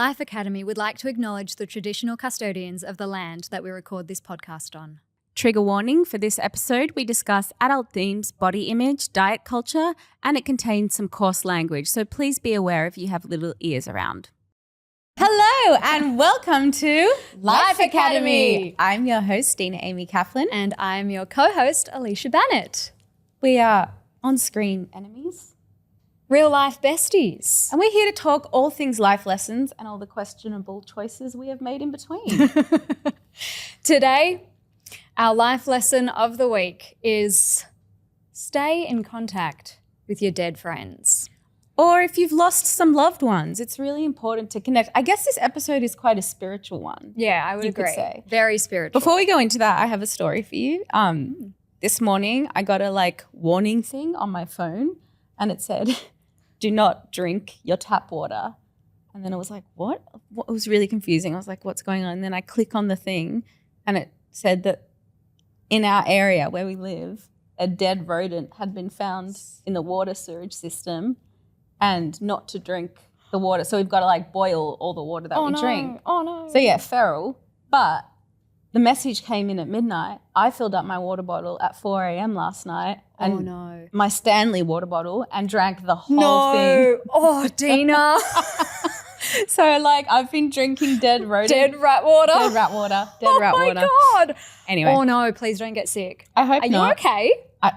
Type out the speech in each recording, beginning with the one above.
Life Academy would like to acknowledge the traditional custodians of the land that we record this podcast on. Trigger warning for this episode, we discuss adult themes, body image, diet culture, and it contains some coarse language, so please be aware if you have little ears around. Hello and welcome to Life Academy. I'm your host, Dena Amy Kaplan. And I'm your co-host, Alicia Bannett. We are on-screen enemies. Real life besties. And we're here to talk all things life lessons and all the questionable choices we have made in between. Today, our life lesson of the week is stay in contact with your dead friends. Or if you've lost some loved ones, it's really important to connect. I guess this episode is quite a spiritual one. Yeah, I would agree. Could say. Very spiritual. Before we go into that, I have a story for you. This morning, I got a warning thing on my phone and it said, do not drink your tap water. And then I was like, what? It was really confusing. I was like, what's going on? And then I click on the thing and it said that in our area where we live, a dead rodent had been found in the water sewage system and not to drink the water. So we've got to boil all the water that we drink. Oh no. So yeah, feral. But the message came in at midnight. I filled up my water bottle at 4 a.m. last night. And my Stanley water bottle and drank the whole thing. Oh, Dena. So I've been drinking dead rodent. Dead rat water. Dead rat water. Dead rat water. Oh my God. Anyway. Oh no, please don't get sick. I hope not. Are you okay?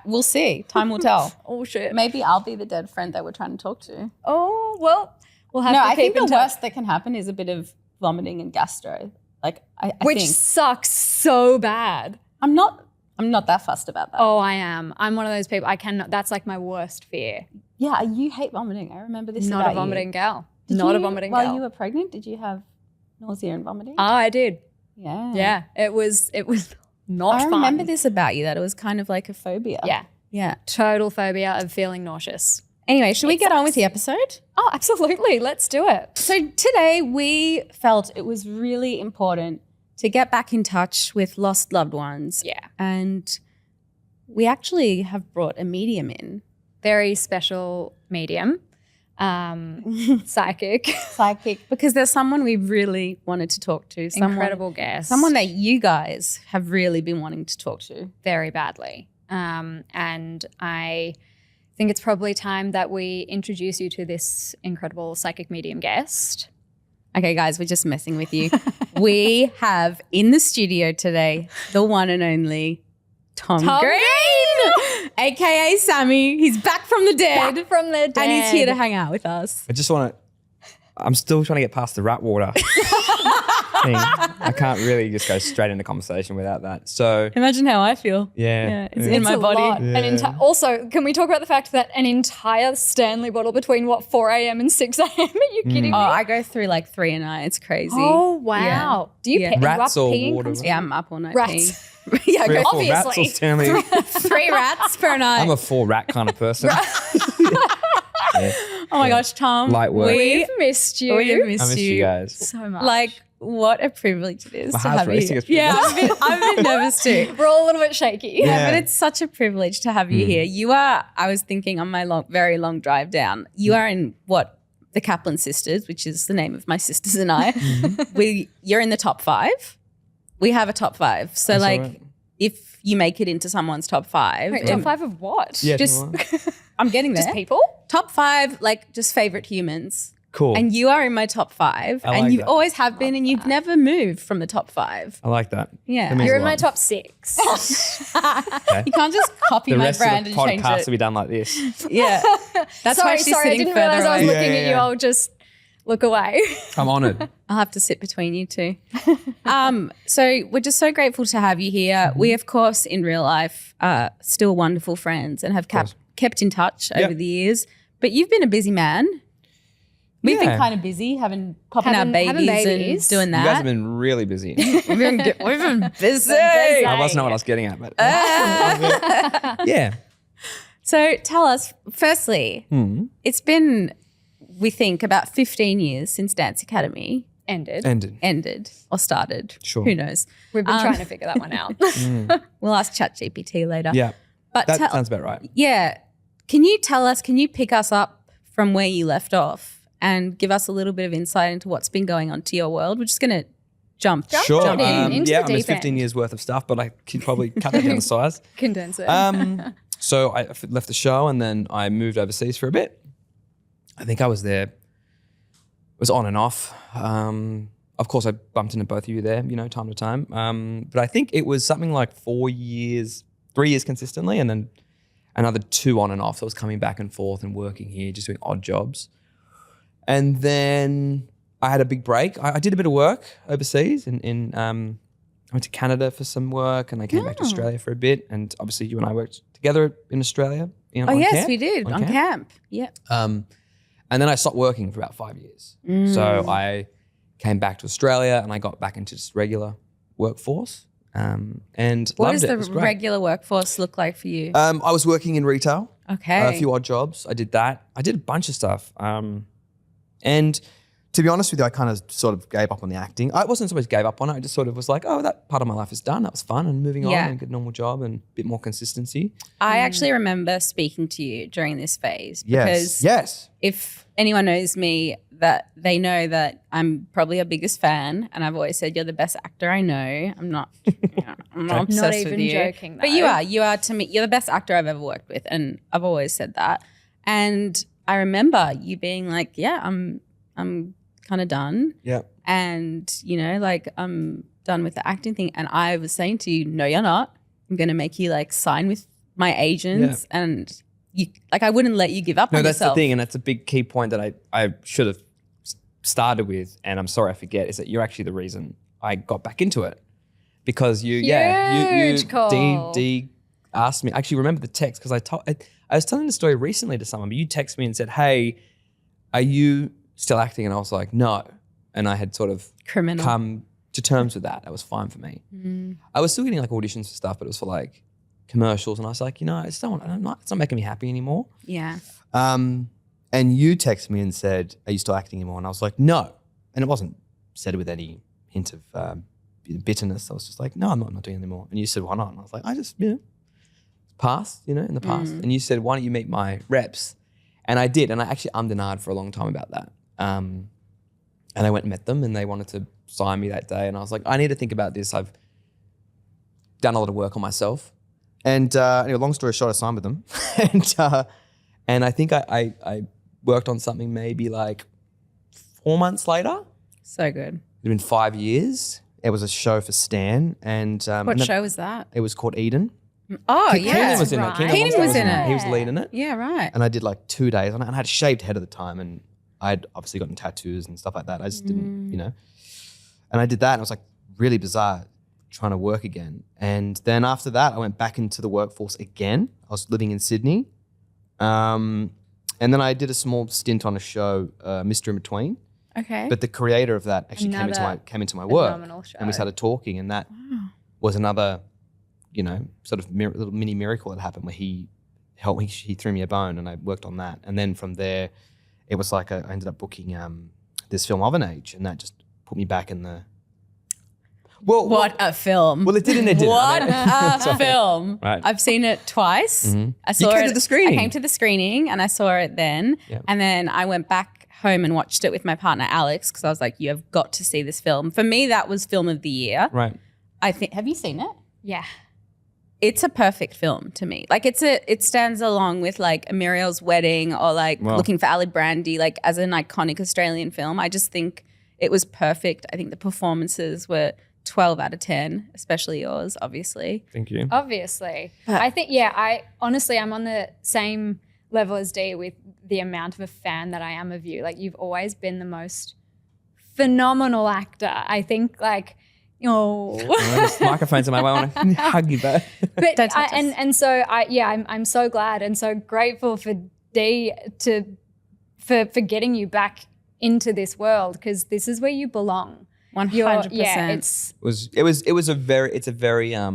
We'll see. Time will tell. Oh shit. Maybe I'll be the dead friend they were trying to talk to. Oh, well, we'll have to I keep think in the touch. worst that can happen is a bit of vomiting and gastro. Which think. sucks so bad. I'm not that fussed about that. Oh, I am. I'm one of those people. I cannot. That's my worst fear. Yeah, you hate vomiting. I remember this Not about a vomiting you. gal. Did Not you, a vomiting while gal. you were pregnant, did you have nausea and vomiting? Oh, I did. Yeah. Yeah. It was not I fun. remember this about you, that it was kind of like a phobia. Yeah. Yeah. Total phobia of feeling nauseous. Anyway, should we get on with the episode? Oh, absolutely. Let's do it. So today we felt it was really important to get back in touch with lost loved ones. Yeah. And we actually have brought a medium in. Very special medium. Psychic. Psychic. Because there's someone we really wanted to talk to. Incredible guest. Someone that you guys have really been wanting to talk to. Very badly. And I think it's probably time that we introduce you to this incredible psychic medium guest. Okay, guys, we're just messing with you. We have in the studio today the one and only Thom Green, a.k.a. Sammy. He's back from the dead. Back from the dead. And he's here to hang out with us. I'm still trying to get past the rat water thing. I can't really just go straight into conversation without that. So imagine how I feel. Yeah. It's in my body. Lot. Yeah. Also, can we talk about the fact that an entire Stanley bottle between 4 a.m. and 6 a.m.? Are you kidding me? Oh, I go through 3 a night. It's crazy. Oh, wow. Yeah. Do you Yeah. pee? Rats or peeing water? constantly? Yeah, I'm up all night. Rats. Yeah, I 3 go or 4 rats or obviously. Stanley. 3 rats per night. I'm a 4 rat kind of person. Yeah. Oh my gosh, Tom. Light work. We've missed you. We have I missed miss you guys. so much. What a privilege it is My to heart's have you racing. here. It's pretty Yeah, I've been nervous too. We're all a little bit shaky. Yeah, but it's such a privilege to have you here. You are, I was thinking on my very long drive down, you are in the Kaplan sisters, which is the name of my sisters and I. You're in the top 5. We have a top 5. So That's all right. if you make it into someone's top 5. Wait, top 5 of what? Yeah, Just, I'm getting there. Just people? Top 5, just favorite humans. cool. And you are in my top 5. I and like you that. always have been and you've never moved from the top 5. I like that. Yeah. That means You're a in my lot. top 6. You can't just copy The my rest of brand the and change podcast it. will be done like this. Yeah. That's why she's I sitting didn't further realize I was away. looking Yeah, at you. yeah. I'll just look away. I'm honoured. I'll have to sit between you two. So we're just so grateful to have you here. We, of course, in real life are still wonderful friends and have kept in touch over the years. But you've been a busy man. We've been kind of busy popping out Having babies babies. and doing You guys have that. been really busy. We've been busy. I wasn't know what I was getting at, but yeah. So tell us, firstly, it's been, we think, about 15 years since Dance Academy Ended. or started. Sure. Who knows? We've been trying to figure that one out. We'll ask ChatGPT later. Yeah. But Sounds about right. can you pick us up from where you left off and give us a little bit of insight into what's been going on to your world. We're just going to jump Sure. into the I mean, deep 15 end. years worth of stuff, but I could probably cut that down to size. Condense it. So I left the show and then I moved overseas for a bit. I think I was there. It was on and off. Of course, I bumped into both of you there, time to time. But I think it was something like 3 years consistently, and then another 2 on and off. So I was coming back and forth and working here, just doing odd jobs. And then I had a big break. I did a bit of work overseas. I went to Canada for some work, and I came back to Australia for a bit. And obviously, you and I worked together in Australia. On yes, camp, we did on camp. Yeah. And then I stopped working for about 5 years. So I came back to Australia and I got back into just regular workforce and What loved does it. the It was great. regular workforce look like for you? I was working in retail, Okay. a few odd jobs. I did that. I did a bunch of stuff. And to be honest with you, I kind of sort of gave up on the acting. I wasn't so much gave up on it. I just sort of was like, oh, that part of my life is done. That was fun, and moving on and a good normal job and a bit more consistency. I actually remember speaking to you during this phase Yes. because if anyone knows me, that they know that I'm probably your biggest fan, and I've always said you're the best actor I know. I'm not, I'm not obsessed Not with even you. joking, But though. you are to me. You're the best actor I've ever worked with, and I've always said that. And I remember you being like, "Yeah, I'm kind of done." Yeah. And, I'm done with the acting thing. And I was saying to you, no, you're not. I'm going to make you sign with my agents. And you, I wouldn't let you give up No, on that's yourself. the thing. And that's a big key point that I should have started with. And I'm sorry I forget, is that you're actually the reason I got back into it. Because you Huge call. Dee asked me, I actually remember the text because I was telling the story recently to someone, but you texted me and said, hey, are you still acting? And I was like, no. And I had sort of Criminal. come to terms with that. That was fine for me. I was still getting auditions for stuff, but it was for commercials. And I was like, it's not making me happy anymore. Yeah. And you texted me and said, are you still acting anymore? And I was like, no. And it wasn't said with any hint of bitterness. I was just like, no, I'm not doing it anymore. And you said, why not? And I was like, I just, past, in the past. And you said, why don't you meet my reps? And I did. And I actually denied for a long time about that. And I went and met them and they wanted to sign me that day. And I was like, I need to think about this. I've done a lot of work on myself. And anyway, long story short, I signed with them. and I think I worked on something maybe 4 months later. So good. It'd been 5 years. It was a show for Stan. And What show was that? It was called Eden. Oh, yeah. Keenan was in it. right. Keenan was in it. He was leading it. Yeah, right. And I did 2 days on it. And I had a shaved head at the time. And I'd obviously gotten tattoos and stuff like that. I just didn't, And I did that and it was really bizarre trying to work again. And then after that, I went back into the workforce again. I was living in Sydney. And then I did a small stint on a show, Mr. In Between. Okay. But the creator of that actually came into my work. phenomenal show. And we started talking. And that was another, sort of little mini miracle that happened where he threw me a bone and I worked on that. And then from there, it was I ended up booking this film Of an Age, and that just put me back in the. Well, what a film. Well, it did and it didn't. What a film. Right. I've seen it twice. I saw came it to the screening. I came to the screening and I saw it then. Yeah. And then I went back home and watched it with my partner Alex because I was like, you have got to see this film. For me, that was film of the year. Right. Have you seen it? Yeah. It's a perfect film to me. It stands along with a Muriel's Wedding or Looking for Ali Brandy, as an iconic Australian film. I just think it was perfect. I think the performances were 12 out of 10, especially yours, obviously. Thank you. Obviously. I think, I'm on the same level as Dee with the amount of a fan that I am of you. You've always been the most phenomenal actor. I think This microphone's in my way. I want to hug you both. But Don't touch us. I'm so glad and so grateful for Dee for getting you back into this world because this is where you belong. 100%. It's a very I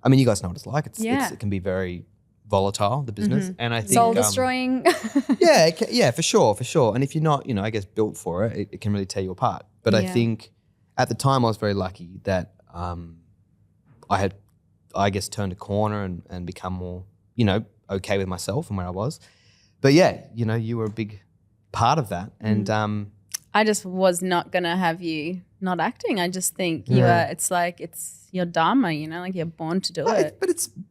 mean, you guys know what it's like. It can be very volatile, the business, and I think soul destroying. for sure. And if you're not, I guess built for it, it can really tear you apart. But I think at the time I was very lucky that I had, I guess, turned a corner and become more, okay with myself and where I was. But yeah, you were a big part of that. And I just was not going to have you not acting. I just think you are, it's like it's your dharma, you know, like you're born to do it.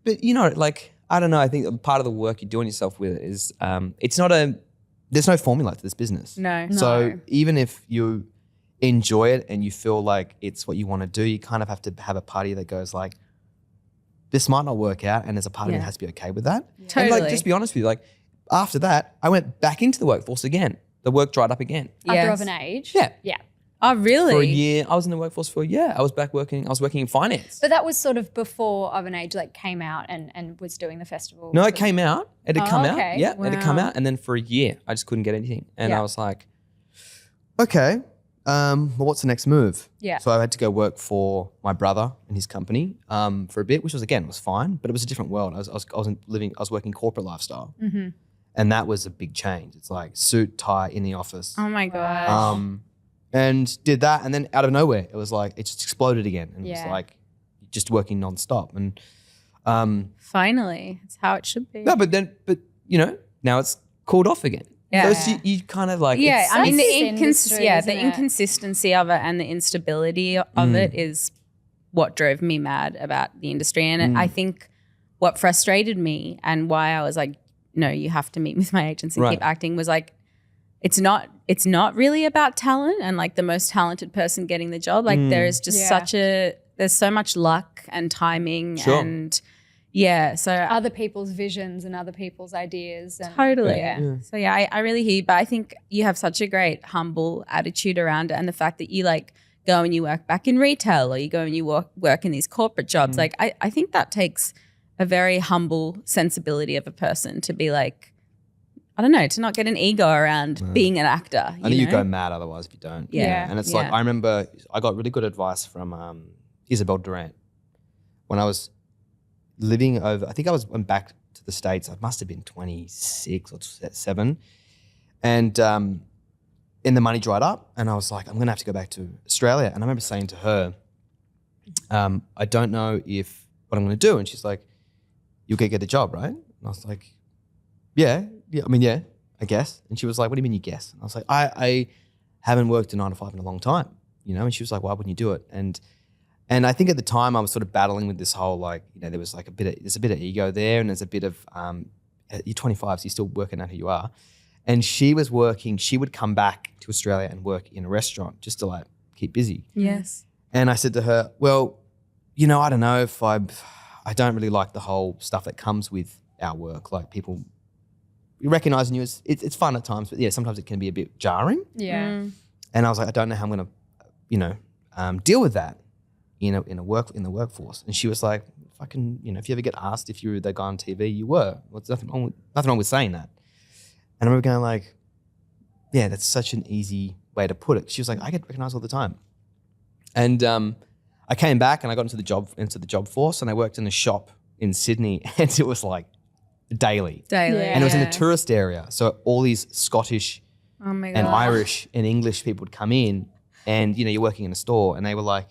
But you know, like, I don't know. I think part of the work you're doing yourself with is there's no formula to this business. No. So even if you enjoy it and you feel like it's what you want to do, you kind of have to have a party that goes like, this might not work out, and there's a part of me that has to be okay with that. Yeah. Totally. And like, just be honest with you, like after that, I went back into the workforce again. The work dried up again. After of an age? Yeah. Yeah. Oh, really? For a year. I was in the workforce for a year. I was working in finance. But that was sort of before Of an Age like came out and was doing the festival. No, it came out. It had come out. okay. Yeah, it had come Wow. out. And then for a year, I just couldn't get anything. And Yeah. I was like, okay, well, what's the next move? Yeah. So I had to go work for my brother and his company for a bit, which was, again, was fine, but it was a different world. I was working corporate lifestyle. Mm-hmm. And that was a big change. It's like suit, tie in the office. Oh my God. And did that, and then out of nowhere, it was like it just exploded again, and it was Yeah. like just working nonstop. And Finally, it's how it should be. no, but you know, now it's cooled off again. Yeah. So you kind of like Yeah, I mean That's industry, the isn't it? inconsistency of it and the instability of it is what drove me mad about the industry. And I think what frustrated me and why I was like, no, you have to meet with my agents and Right. keep acting was like, it's not really about talent and like the most talented person getting the job. Like there is just Yeah. there's so much luck and timing Sure. and yeah. So Other people's visions and other people's ideas. And, totally. Yeah. So yeah, I really hear you, but I think you have such a great humble attitude around it, and the fact that you like go and you work back in retail or you go and you work in these corporate jobs. Like I think that takes a very humble sensibility of a person to be like, I don't know, to not get an ego around being an actor. I think you go mad otherwise if you don't. Yeah. And it's like, I remember I got really good advice from Isabel Durant when I was living over, I think went back to the States. I must have been 26 or 7. And then the money dried up and I was like, I'm going to have to go back to Australia. And I remember saying to her, I don't know what I'm going to do. And she's like, you'll get the job, right? And I was like, yeah, I guess. And she was like, what do you mean you guess? And I was like, I haven't worked a 9 to 5 in a long time, you know? And she was like, why wouldn't you do it? And I think at the time I was sort of battling with this whole like, you know, there was like there's a bit of ego there, and there's a bit of, you're 25, so you're still working out who you are. And she would come back to Australia and work in a restaurant just to like keep busy. Yes. And I said to her, well, you know, I don't know if I don't really like the whole stuff that comes with our work, like people recognizing you as it's fun at times, but yeah, sometimes it can be a bit jarring. Yeah. And I was like, I don't know how I'm going to, you know, deal with that, you know, in the workforce. And she was like, fucking, you know, if you ever get asked if you were the guy on TV, you were. Well, there's nothing wrong with saying that. And I remember going like, yeah, that's such an easy way to put it. She was like, I get recognized all the time. And I came back and I got into the job force, and I worked in a shop in Sydney, and it was like daily. Yeah. And it was in a tourist area. So all these Scottish Oh my God. and Irish and English people would come in, and, you know, you're working in a store, and they were like,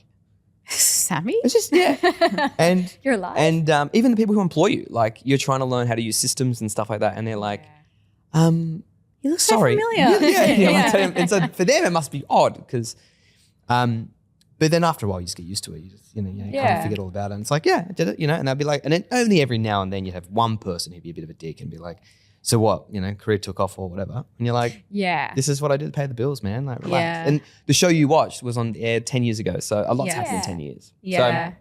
Sammy? it's just, yeah. And You're alive. And even the people who employ you, like you're trying to learn how to use systems and stuff like that. And they're like, You look so sorry. familiar. Yeah. And so for them, it must be odd because, but then after a while, you just get used to it. You just, you kind of forget all about it. And it's like, yeah, I did it, you know, and they'll be like, and then only every now and then you'd have one person who'd be a bit of a dick and be like, so what, you know, career took off or whatever. And you're like, Yeah. this is what I did to pay the bills, man. Like, relax. Yeah. And the show you watched was on air 10 years ago. So a lot's Yeah. happened in 10 years. Yeah. So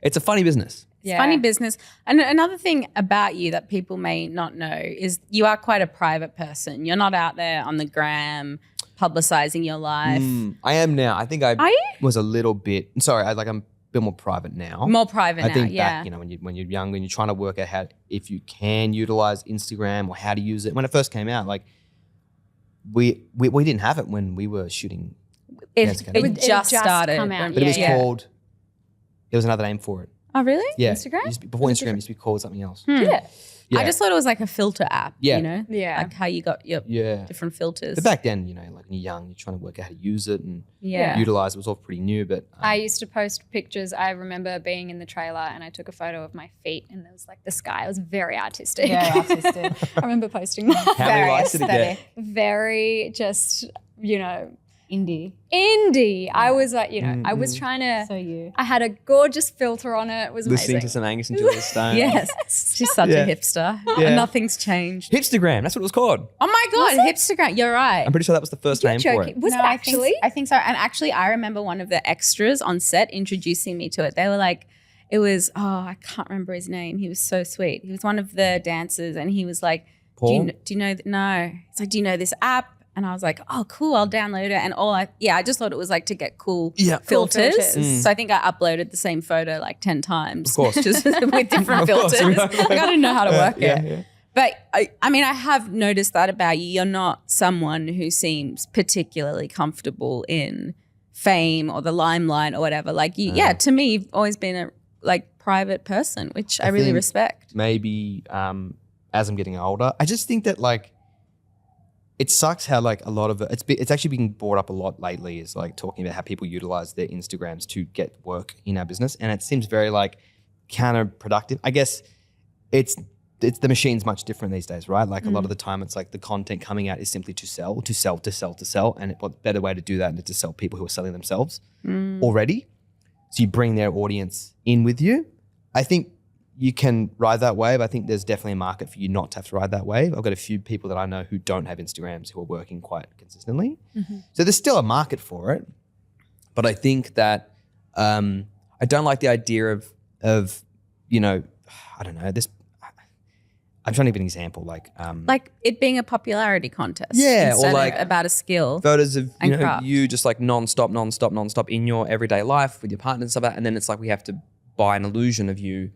it's a funny business. It's funny business. And another thing about you that people may not know is you are quite a private person. You're not out there on the gram publicizing your life. I am now. I think I Are you? was a little bit, I'm a bit more private now. More private I now, think yeah. back, you know, when you're young and you're trying to work out if you can utilize Instagram or how to use it. When it first came out, like we didn't have it when we were shooting. It It just started. come out, But it was Yeah. called, there was another name for it. Oh, really? Yeah. Instagram? Before Instagram, it used to be called something else. Did it? Yeah. I just thought it was like a filter app, Yeah. you know? Yeah. Like how you got your different filters. But back then, like when you're young, you're trying to work out how to use it and Yeah. utilize it. It was all pretty new, but I used to post pictures. I remember being in the trailer and I took a photo of my feet and there was like the sky. It was very artistic. Very artistic. I remember posting that. how many Very likes did it get? aesthetic. Very just, Indie. indie. I was like, I was trying to, So you. I had a gorgeous filter on it. It was Listening amazing. to some Angus and Julia Stone. Yes. She's such Yeah. a hipster. Yeah. Nothing's changed. Hipstagram, that's what it was called. Oh my God, Hipstagram. You're right. I'm pretty sure that was the first name for it. Was it I actually? think so. And actually, I remember one of the extras on set introducing me to it. They were like, it was, I can't remember his name. He was so sweet. He was one of the dancers and he was like, Paul? do you know, no. It's like, do you know this app? And I was like, oh, cool, I'll download it. And I just thought it was like to get cool filters. filters. So I think I uploaded the same photo like 10 times. Of course. Just with different Of course. filters. Like I didn't know how to work it. Yeah. But I mean, I have noticed that about you. You're not someone who seems particularly comfortable in fame or the limelight or whatever. Like, to me, you've always been a like private person, which I really think respect. Maybe as I'm getting older, I just think that like it sucks how like a lot of it's actually being brought up a lot lately is like talking about how people utilize their Instagrams to get work in our business, and it seems very like counterproductive. I guess it's the machine's much different these days, right? Like a lot of the time it's like the content coming out is simply to sell, and what better way to do that than to sell people who are selling themselves already. So you bring their audience in with you. I think you can ride that wave. I think there's definitely a market for you not to have to ride that wave. I've got a few people that I know who don't have Instagrams who are working quite consistently. So there's still a market for it. But I think that I don't like the idea of I don't know, this. I'm trying to give an example, like it being a popularity contest. Yeah, or instead like of about a skill. photos of craft. you just like non-stop in your everyday life with your partner and stuff like that. And then it's like we have to buy an illusion of you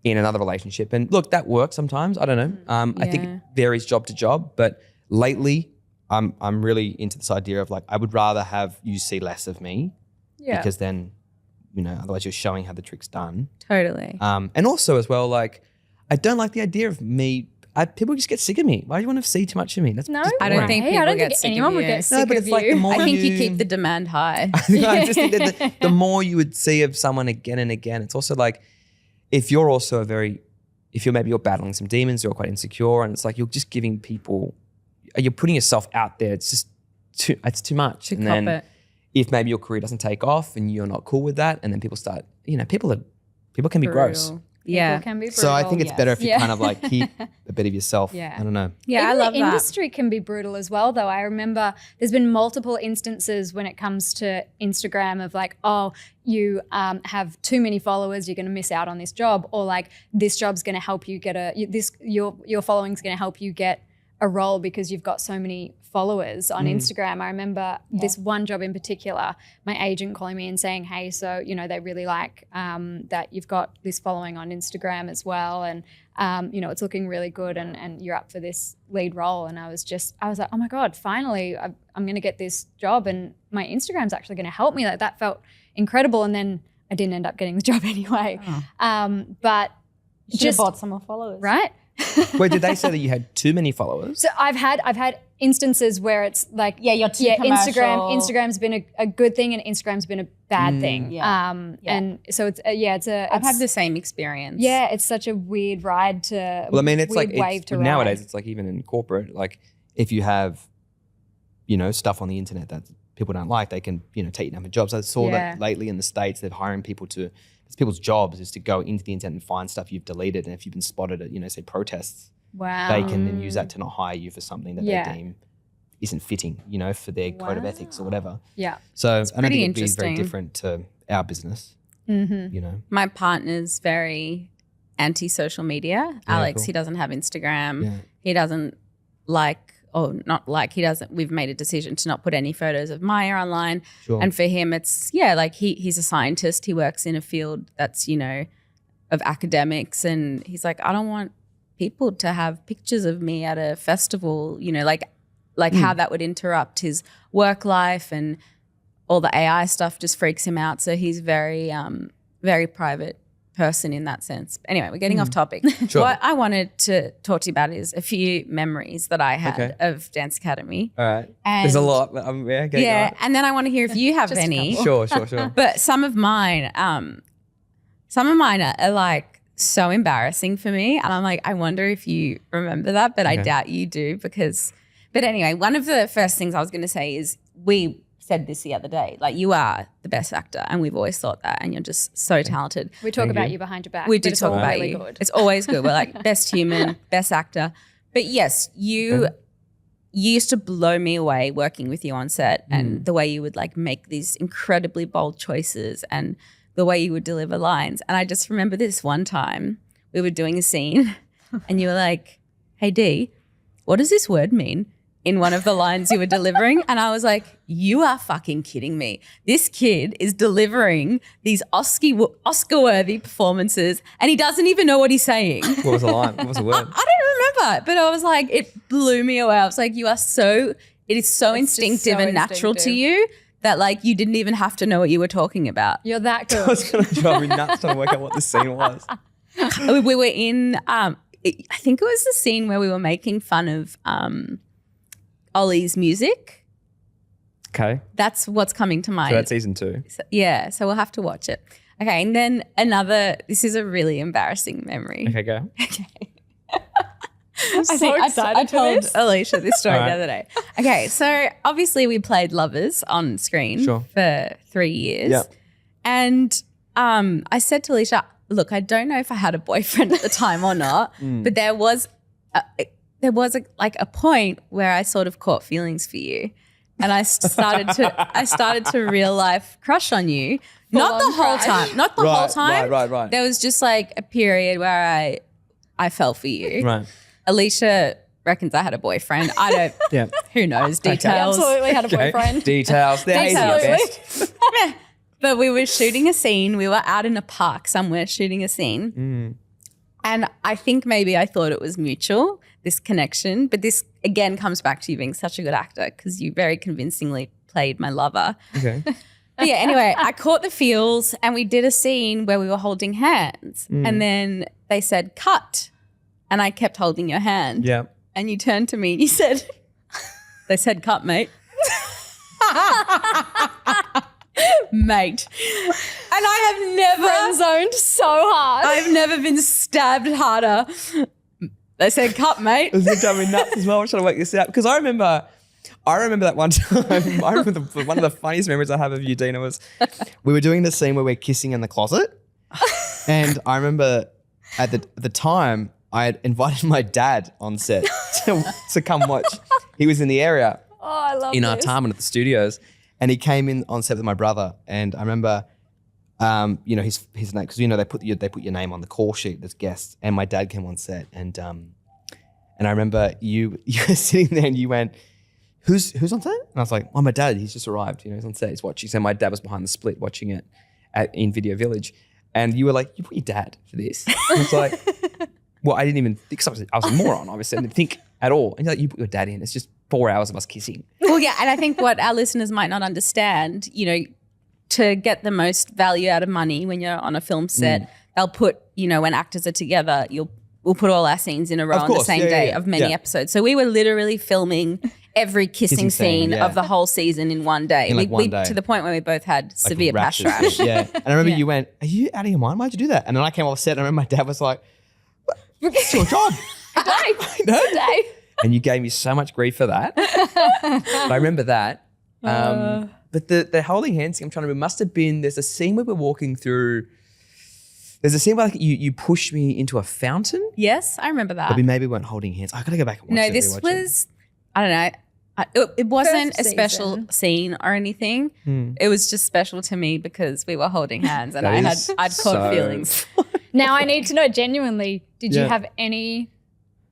in another relationship. And look, that works sometimes. I don't know. I think it varies job to job. But lately, I'm really into this idea of like I would rather have you see less of me because then otherwise you're showing how the trick's done. Totally. And also as well, like I don't like the idea of me. People just get sick of me. Why do you want to see too much of me? That's just I don't boring. think Hey, people I don't get think sick anyone of would you. get sick but of it's like the you. more I think you keep the demand high. I just think that the more you would see of someone again and again, it's also like if you're also maybe you're battling some demons, you're quite insecure, and it's like you're just giving people, you're putting yourself out there. It's just too much. To and cop then it. if maybe your career doesn't take off and you're not cool with that, and then people start, people can be gross. Brutal. Yeah. People can be So I brutal. think it's better if you Yeah. kind of like keep a bit of yourself. Yeah. I don't know. Yeah, Even I love the that. industry can be brutal as well, though. I remember there's been multiple instances when it comes to Instagram of like, oh, you have too many followers, you're going to miss out on this job, or like this job's going to help you get your following's going to help you get a role because you've got so many followers on Instagram. I remember this one job in particular, my agent calling me and saying, hey, so, they really like that you've got this following on Instagram as well. And, it's looking really good and you're up for this lead role. And I was like, oh my God, finally I'm going to get this job and my Instagram's actually going to help me. Like that felt incredible. And then I didn't end up getting the job anyway. But You just bought some more followers. right. Wait, did they say that you had too many followers? So I've had instances where it's like you're too commercial. Instagram's been a good thing and Instagram's been a bad thing. Yeah. And so it's I've had the same experience. yeah, it's such a weird ride to Well, I mean, it's weird like wave to nowadays. ride. It's like even in corporate, like if you have, stuff on the internet that people don't like, they can take you down for jobs. I saw that lately in the States. They're hiring people it's people's jobs is to go into the internet and find stuff you've deleted, and if you've been spotted at say protests, Wow. they can then use that to not hire you for something that Yeah. they deem isn't fitting, for their code of ethics or whatever. Yeah. So I don't think pretty it'd be very interesting. different to our business. Mm-hmm. My partner's very anti-social media. Alex, cool. he doesn't have Instagram. Yeah. He doesn't we've made a decision to not put any photos of Maya online. Sure. And for him, it's, he's a scientist. He works in a field that's, of academics. And he's like, I don't want people to have pictures of me at a festival, how that would interrupt his work life, and all the AI stuff just freaks him out. So he's very, very private person in that sense. Anyway, we're getting off topic. Sure. What I wanted to talk to you about is a few memories that I had of Dance Academy. All right. And There's a lot. Okay, go on. and then I want to hear if you have Just a any. couple. Sure. But some of mine are like so embarrassing for me. And I'm like, I wonder if you remember that, but I doubt you do but anyway, one of the first things I was going to say is we said this the other day, like you are the best actor and we've always thought that and you're just so talented. We talk about you behind your back. We do but it's talk all about really you. Good. It's always good. We're like best human, best actor. But yes, you used to blow me away working with you on set and the way you would like make these incredibly bold choices and the way you would deliver lines. And I just remember this one time we were doing a scene and you were like, hey D, what does this word mean? In one of the lines you were delivering. And I was like, you are fucking kidding me. This kid is delivering these Oscar-worthy performances and he doesn't even know what he's saying. What was the line? What was the word? I don't remember, but I was like, it blew me away. I was like, it is so instinctive and natural to you that like you didn't even have to know what you were talking about. You're that I good. was going to drive me nuts trying to work out what the scene was. We were in, I think it was the scene where we were making fun of Ollie's music. Okay. That's what's coming to mind. So that's season 2. So we'll have to watch it. Okay, and then this is a really embarrassing memory. Okay, go. Okay. I'm so excited I for told this. Alicia this story All the right. other day. Okay, so obviously we played lovers on screen Sure. for 3 years. Yep. And I said to Alicia, look, I don't know if I had a boyfriend at the time or not, but there was a point where I sort of caught feelings for you. And I started to real life crush on you. Not the whole time. Not the whole time. Right. There was just like a period where I fell for you. Right. Alicia reckons I had a boyfriend. I don't. Yeah. Who knows? He Details. absolutely had a boyfriend. Details. They're hazy at best. But we were shooting a scene. We were out in a park somewhere shooting a scene. And I think maybe I thought it was mutual, this connection. But this, again, comes back to you being such a good actor because you very convincingly played my lover. Okay. But yeah, anyway, I caught the feels and we did a scene where we were holding hands. And then they said, cut. And I kept holding your hand. Yeah. And you turned to me and you said, they said, cut, mate. Mate. And I have never Friend zoned so hard. I've never been stabbed harder. They said, cut, mate. It was driving me nuts as well. I'm trying to work this out because I remember that one time. I remember one of the funniest memories I have of you, Dena, was we were doing the scene where we're kissing in the closet, and I remember at the time I had invited my dad on set to come watch. He was in the area I love in this. Artarmon at the studios, and he came in on set with my brother, and I remember. His name, because they put your name on the call sheet as guests, and my dad came on set, and I remember you were sitting there and you went, who's on set? And I was like, oh, my dad, he's just arrived, he's on set, he's watching. So my dad was behind the split watching it in Video Village, and you were like, you put your dad for this? And I was like, well, I didn't even think, because I was a moron, obviously, I didn't think at all. And you're like, you put your dad in, it's just 4 hours of us kissing. Well, yeah, and I think what our listeners might not understand, to get the most value out of money when you're on a film set, they'll put, when actors are together, we'll put all our scenes in a row on the same day of many episodes. So we were literally filming every kissing scene of the whole season in one day. In one day. To the point where we both had severe pash rash. Yeah. And I remember you went, are you out of your mind? Why'd you do that? And then I came off set and I remember my dad was like, it's your job. Day. And you gave me so much grief for that. But I remember that. But the holding hands thing, I'm trying to remember, must have been, there's a scene where we're walking through, there's a scene where you pushed me into a fountain. Yes, I remember that. But we maybe weren't holding hands. I got to go back and watch it. No, this was, I don't know. It wasn't First a special season. scene or anything. It was just special to me because we were holding hands and I'd caught so feelings. Now I need to know genuinely, did you Yeah. have any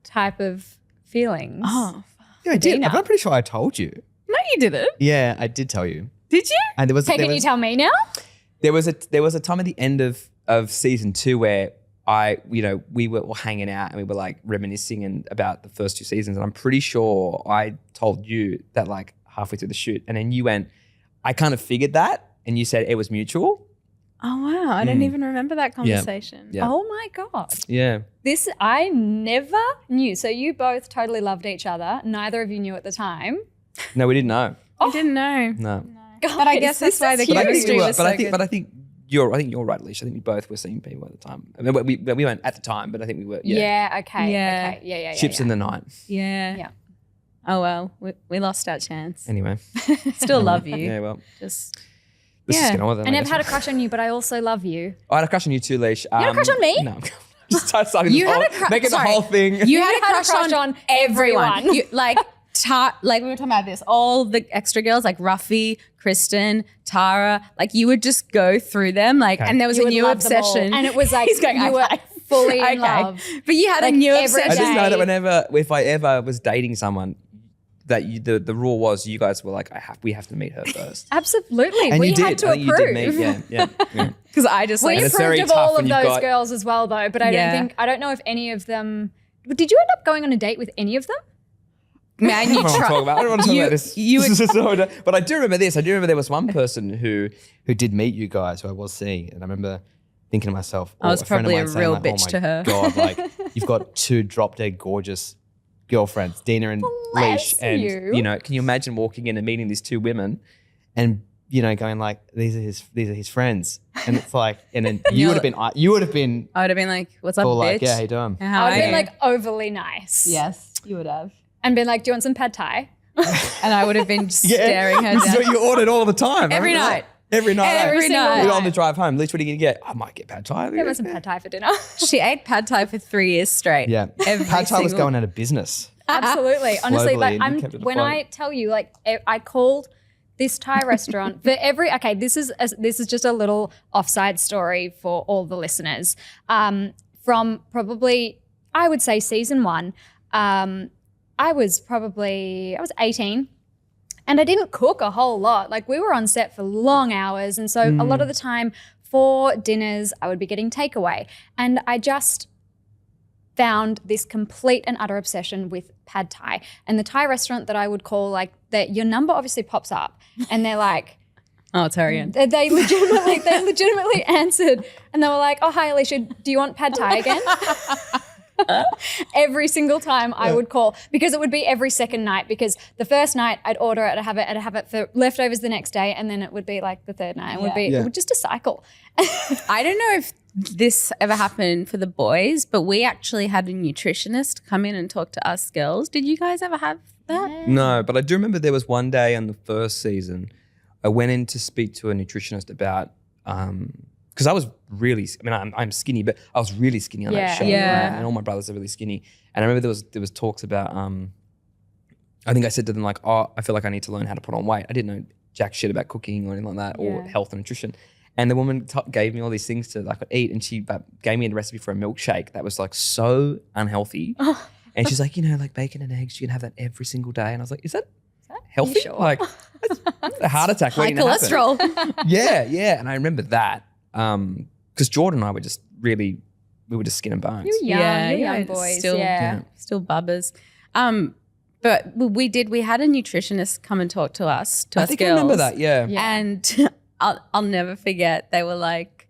type of feelings? Oh, Yeah, I did. Dena. I'm pretty sure I told you. no, you didn't. Yeah, I did tell you. Did you? And there was Hey, can you tell me now? there was a time at the end of season 2 where we were all hanging out and we were like reminiscing about the first 2 seasons, and I'm pretty sure I told you that like halfway through the shoot, and then you went, I kind of figured that, and you said it was mutual. Oh, wow. I didn't even remember that conversation. Yeah. Oh my God. Yeah. This I never knew. So you both totally loved each other. Neither of you knew at the time. No, we didn't know. I didn't know. No. But I guess that's why the chemistry was so good. But I think you're right, Alicia. I think we both were seeing people at the time. I mean, we weren't at the time, but I think we were. Yeah. Okay. Yeah. Okay. Yeah. Ships in the night. Yeah. Yeah. Oh, well, we lost our chance. Anyway. Still love you. Yeah, well. Just... Let's just get on with it. I never had a crush on you, but I also love you. I had a crush on you too, Leash. You had a crush on me? No. Just starting You this had whole, a crush. making the whole thing. You had a crush on everyone. everyone. You, like we were talking about this, all the extra girls like Ruffy, Kristen, Tara, like you would just go through them, like, and there was You a would new love them all. obsession. And it was like He's going, you were okay. fully in love. But you had Like a new every obsession. I just know day. that if I ever was dating someone, that the rule was you guys were like, we have to meet her first. Absolutely. And we you did. had to I think approve. you did meet. Yeah. Because I just We like, it's very approved of tough all when of you've those got- girls as well, though. But I don't know if any of them. Did you end up going on a date with any of them? man, I you don't want to talk about. I don't want to talk about this. But I do remember this. I do remember there was one person who did meet you guys who I was seeing, and I remember thinking to myself, I was a friend of probably a mine saying, real like, bitch oh my to her. God, like you've got two drop dead gorgeous girlfriends, Dena and Leash, and you. can you imagine walking in and meeting these two women, and going like these are his friends, and it's like, and then you would have been I would have been like, what's up, all bitch? like, yeah, how you doing? How I would are have been you? like overly nice. Yes, you would have. And been like, do you want some pad thai? And I would have been staring her This is down. what you ordered all the time. I Every remember night. that. Every night. Every single night. We're on the drive home. Leach, what are you going to get? I might get pad thai. Give us some pad thai for dinner. She ate pad thai for 3 years straight. Yeah. Every Pad thai was single- going out of business. Absolutely. Honestly, Globally, like and you kept it when afloat. I tell you, like I called this Thai restaurant for okay, this is just a little offside story for all the listeners. From probably, I would say season 1, I was 18 and I didn't cook a whole lot. Like we were on set for long hours. And so a lot of the time for dinners, I would be getting takeaway. And I just found this complete and utter obsession with pad thai. And the Thai restaurant that I would call, like, your number obviously pops up and they're like, Oh, it's Ariane. they legitimately answered and they were like, oh, hi, Alicia, do you want pad thai again? Every single time I would call, because it would be every second night, because the first night I'd order it, I'd have it for leftovers the next day, and then it would be like the third night. It would just a cycle. I don't know if this ever happened for the boys, but we actually had a nutritionist come in and talk to us girls. Did you guys ever have that? No, but I do remember there was one day on the first season, I went in to speak to a nutritionist about, because I was really, I'm skinny, but I was really skinny on that show. Yeah. Right? And all my brothers are really skinny. And I remember there was talks about, I think I said to them like, oh, I feel like I need to learn how to put on weight. I didn't know jack shit about cooking or anything like that, or health and nutrition. And the woman gave me all these things to eat, and she gave me a recipe for a milkshake that was like so unhealthy. And she's like, like bacon and eggs, you can have that every single day. And I was like, is that healthy? Sure? Like that's a heart attack High waiting to happen. cholesterol. Yeah. And I remember that because Jordan and I were just we were just skin and bones. You're young boys. Still bubbers. But we had a nutritionist come and talk to us, I us think girls. I remember that, yeah. And I'll never forget, they were like,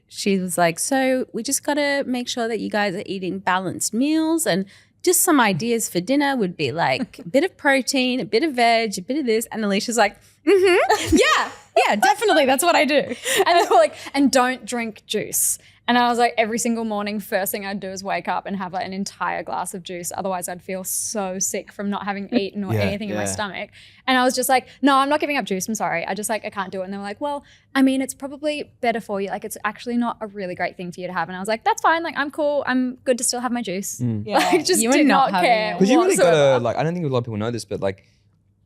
she was like, so we just got to make sure that you guys are eating balanced meals, and just some ideas for dinner would be like a bit of protein, a bit of veg, a bit of this. And Alicia's like, yeah, definitely. That's what I do. And they were like, and don't drink juice. And I was like, every single morning, first thing I'd do is wake up and have like an entire glass of juice. Otherwise, I'd feel so sick from not having eaten or anything in my stomach. And I was just like, no, I'm not giving up juice. I'm sorry. I can't do it. And they were like, well, it's probably better for you. Like, it's actually not a really great thing for you to have. And I was like, that's fine. Like, I'm cool. I'm good to still have my juice. I just You were did not not having care. it. Because you really whatsoever. got to, I don't think a lot of people know this, but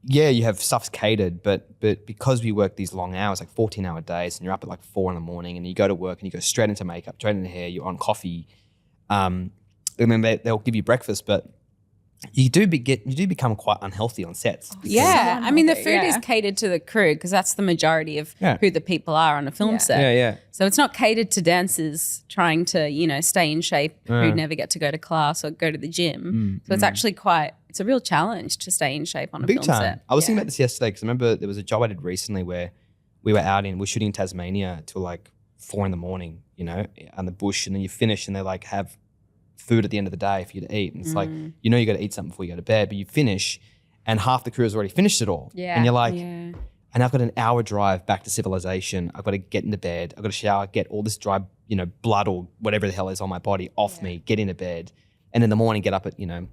yeah, you have stuff's catered, but because we work these long hours, like 14-hour days, and you're up at like 4 a.m, and you go to work and you go straight into makeup, straight into hair, you're on coffee. I mean, they'll give you breakfast, but you do become quite unhealthy on sets. Yeah. I mean, the food yeah. is catered to the crew because that's the majority of Yeah. who the people are on a film set. Yeah. So it's not catered to dancers trying to, stay in shape who never get to go to class or go to the gym. So it's actually it's a real challenge to stay in shape on a Big film time. set. I was thinking about this yesterday because I remember there was a job I did recently where we were shooting in Tasmania till like 4 a.m, you know, on the bush, and then you finish and they like have food at the end of the day for you to eat. And it's like, you know, you got to eat something before you go to bed, but you finish and half the crew has already finished it all. Yeah. And you're like, and I've got an hour drive back to civilization. I've got to get into bed. I've got to shower, get all this dry, you know, blood or whatever the hell is on my body off me, get into bed. And in the morning, get up at, you know,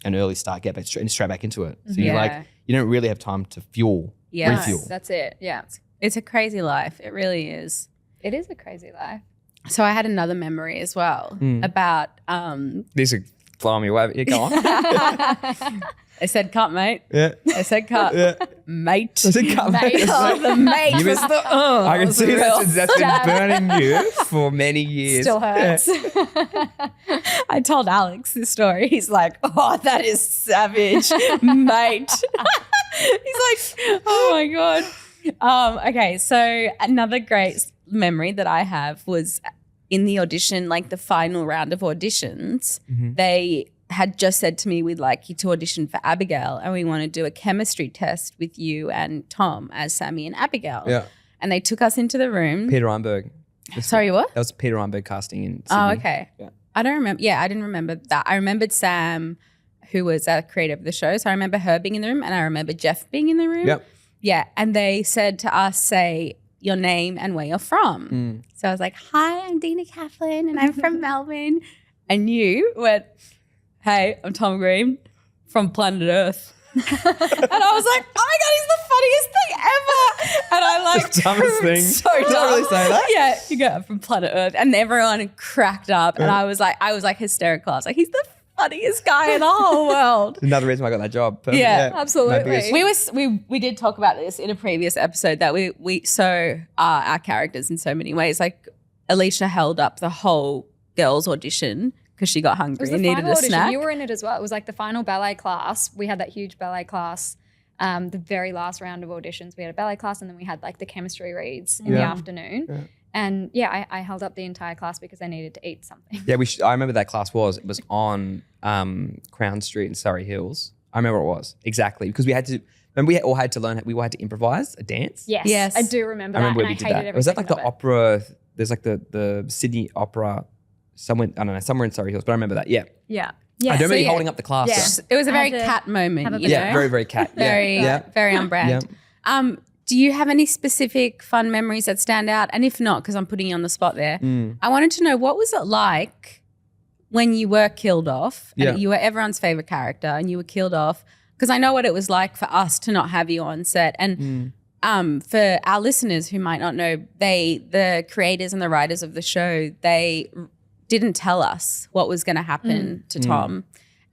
an early start, get back straight back into it. So you're like, you don't really have time to refuel. That's it. Yeah. It's a crazy life. It really is. It is a crazy life. So I had another memory as well about These are blowing me away. Yeah, go on. I said cut, mate. Yeah. I said cut. Mate. I said cut, mate. Oh, the mate was the I can see that's been burning you for many years. Still hurts. I told Alex this story. He's like, oh, that is savage, mate. He's like, oh my God. Okay, so another great memory that I have was in the audition, like the final round of auditions, they had just said to me, we'd like you to audition for Abigail and we want to do a chemistry test with you and Tom as Sammy and Abigail. Yeah. And they took us into the room. Peter Einberg. Sorry, what? That was Peter Einberg casting in Sydney. Oh, okay. Yeah. I don't remember. Yeah, I didn't remember that. I remembered Sam, who was a creator of the show. So I remember her being in the room and I remember Jeff being in the room. Yep. Yeah. And they said to us, say your name and where you're from. So I was like, hi, I'm Dena Kaplan and I'm from Melbourne. And you went, hey, I'm Thom Green from planet Earth. And I was like, oh my God, he's the funniest thing ever. And I like, the dumbest thing. So Did I really say that? Yeah, you go, I'm from planet Earth. And everyone cracked up. And I was like hysterical. I was like, he's the funniest guy in the whole world. Another reason why I got that job. Perfect. Yeah, absolutely. We did talk about this in a previous episode that we so are our characters in so many ways. Like Alicia held up the whole girls' audition because she got hungry and needed a snack. You were in it as well. It was like the final ballet class. We had that huge ballet class. The very last round of auditions, we had a ballet class and then we had like the chemistry reads in the afternoon. Yeah. And I held up the entire class because I needed to eat something. Yeah, I remember that class was on Crown Street in Surrey Hills. I remember what it was exactly because we had to. Remember, we all had to learn. We all had to improvise a dance. Yes, I do remember that. I remember and we I did hated that. Was that like the it. opera? There's like the Sydney Opera. Somewhere I don't know, somewhere in Surrey Hills, but I remember that. Yeah. Yeah. I don't remember you holding up the class. Yeah. It was a very cat moment. Yeah, very, very cat. Very on brand. Yeah. Do you have any specific fun memories that stand out? And if not, because I'm putting you on the spot there, I wanted to know what was it like when you were killed off and you were everyone's favorite character and you were killed off? Because I know what it was like for us to not have you on set. And for our listeners who might not know, the creators and the writers of the show, they didn't tell us what was going to happen to Tom.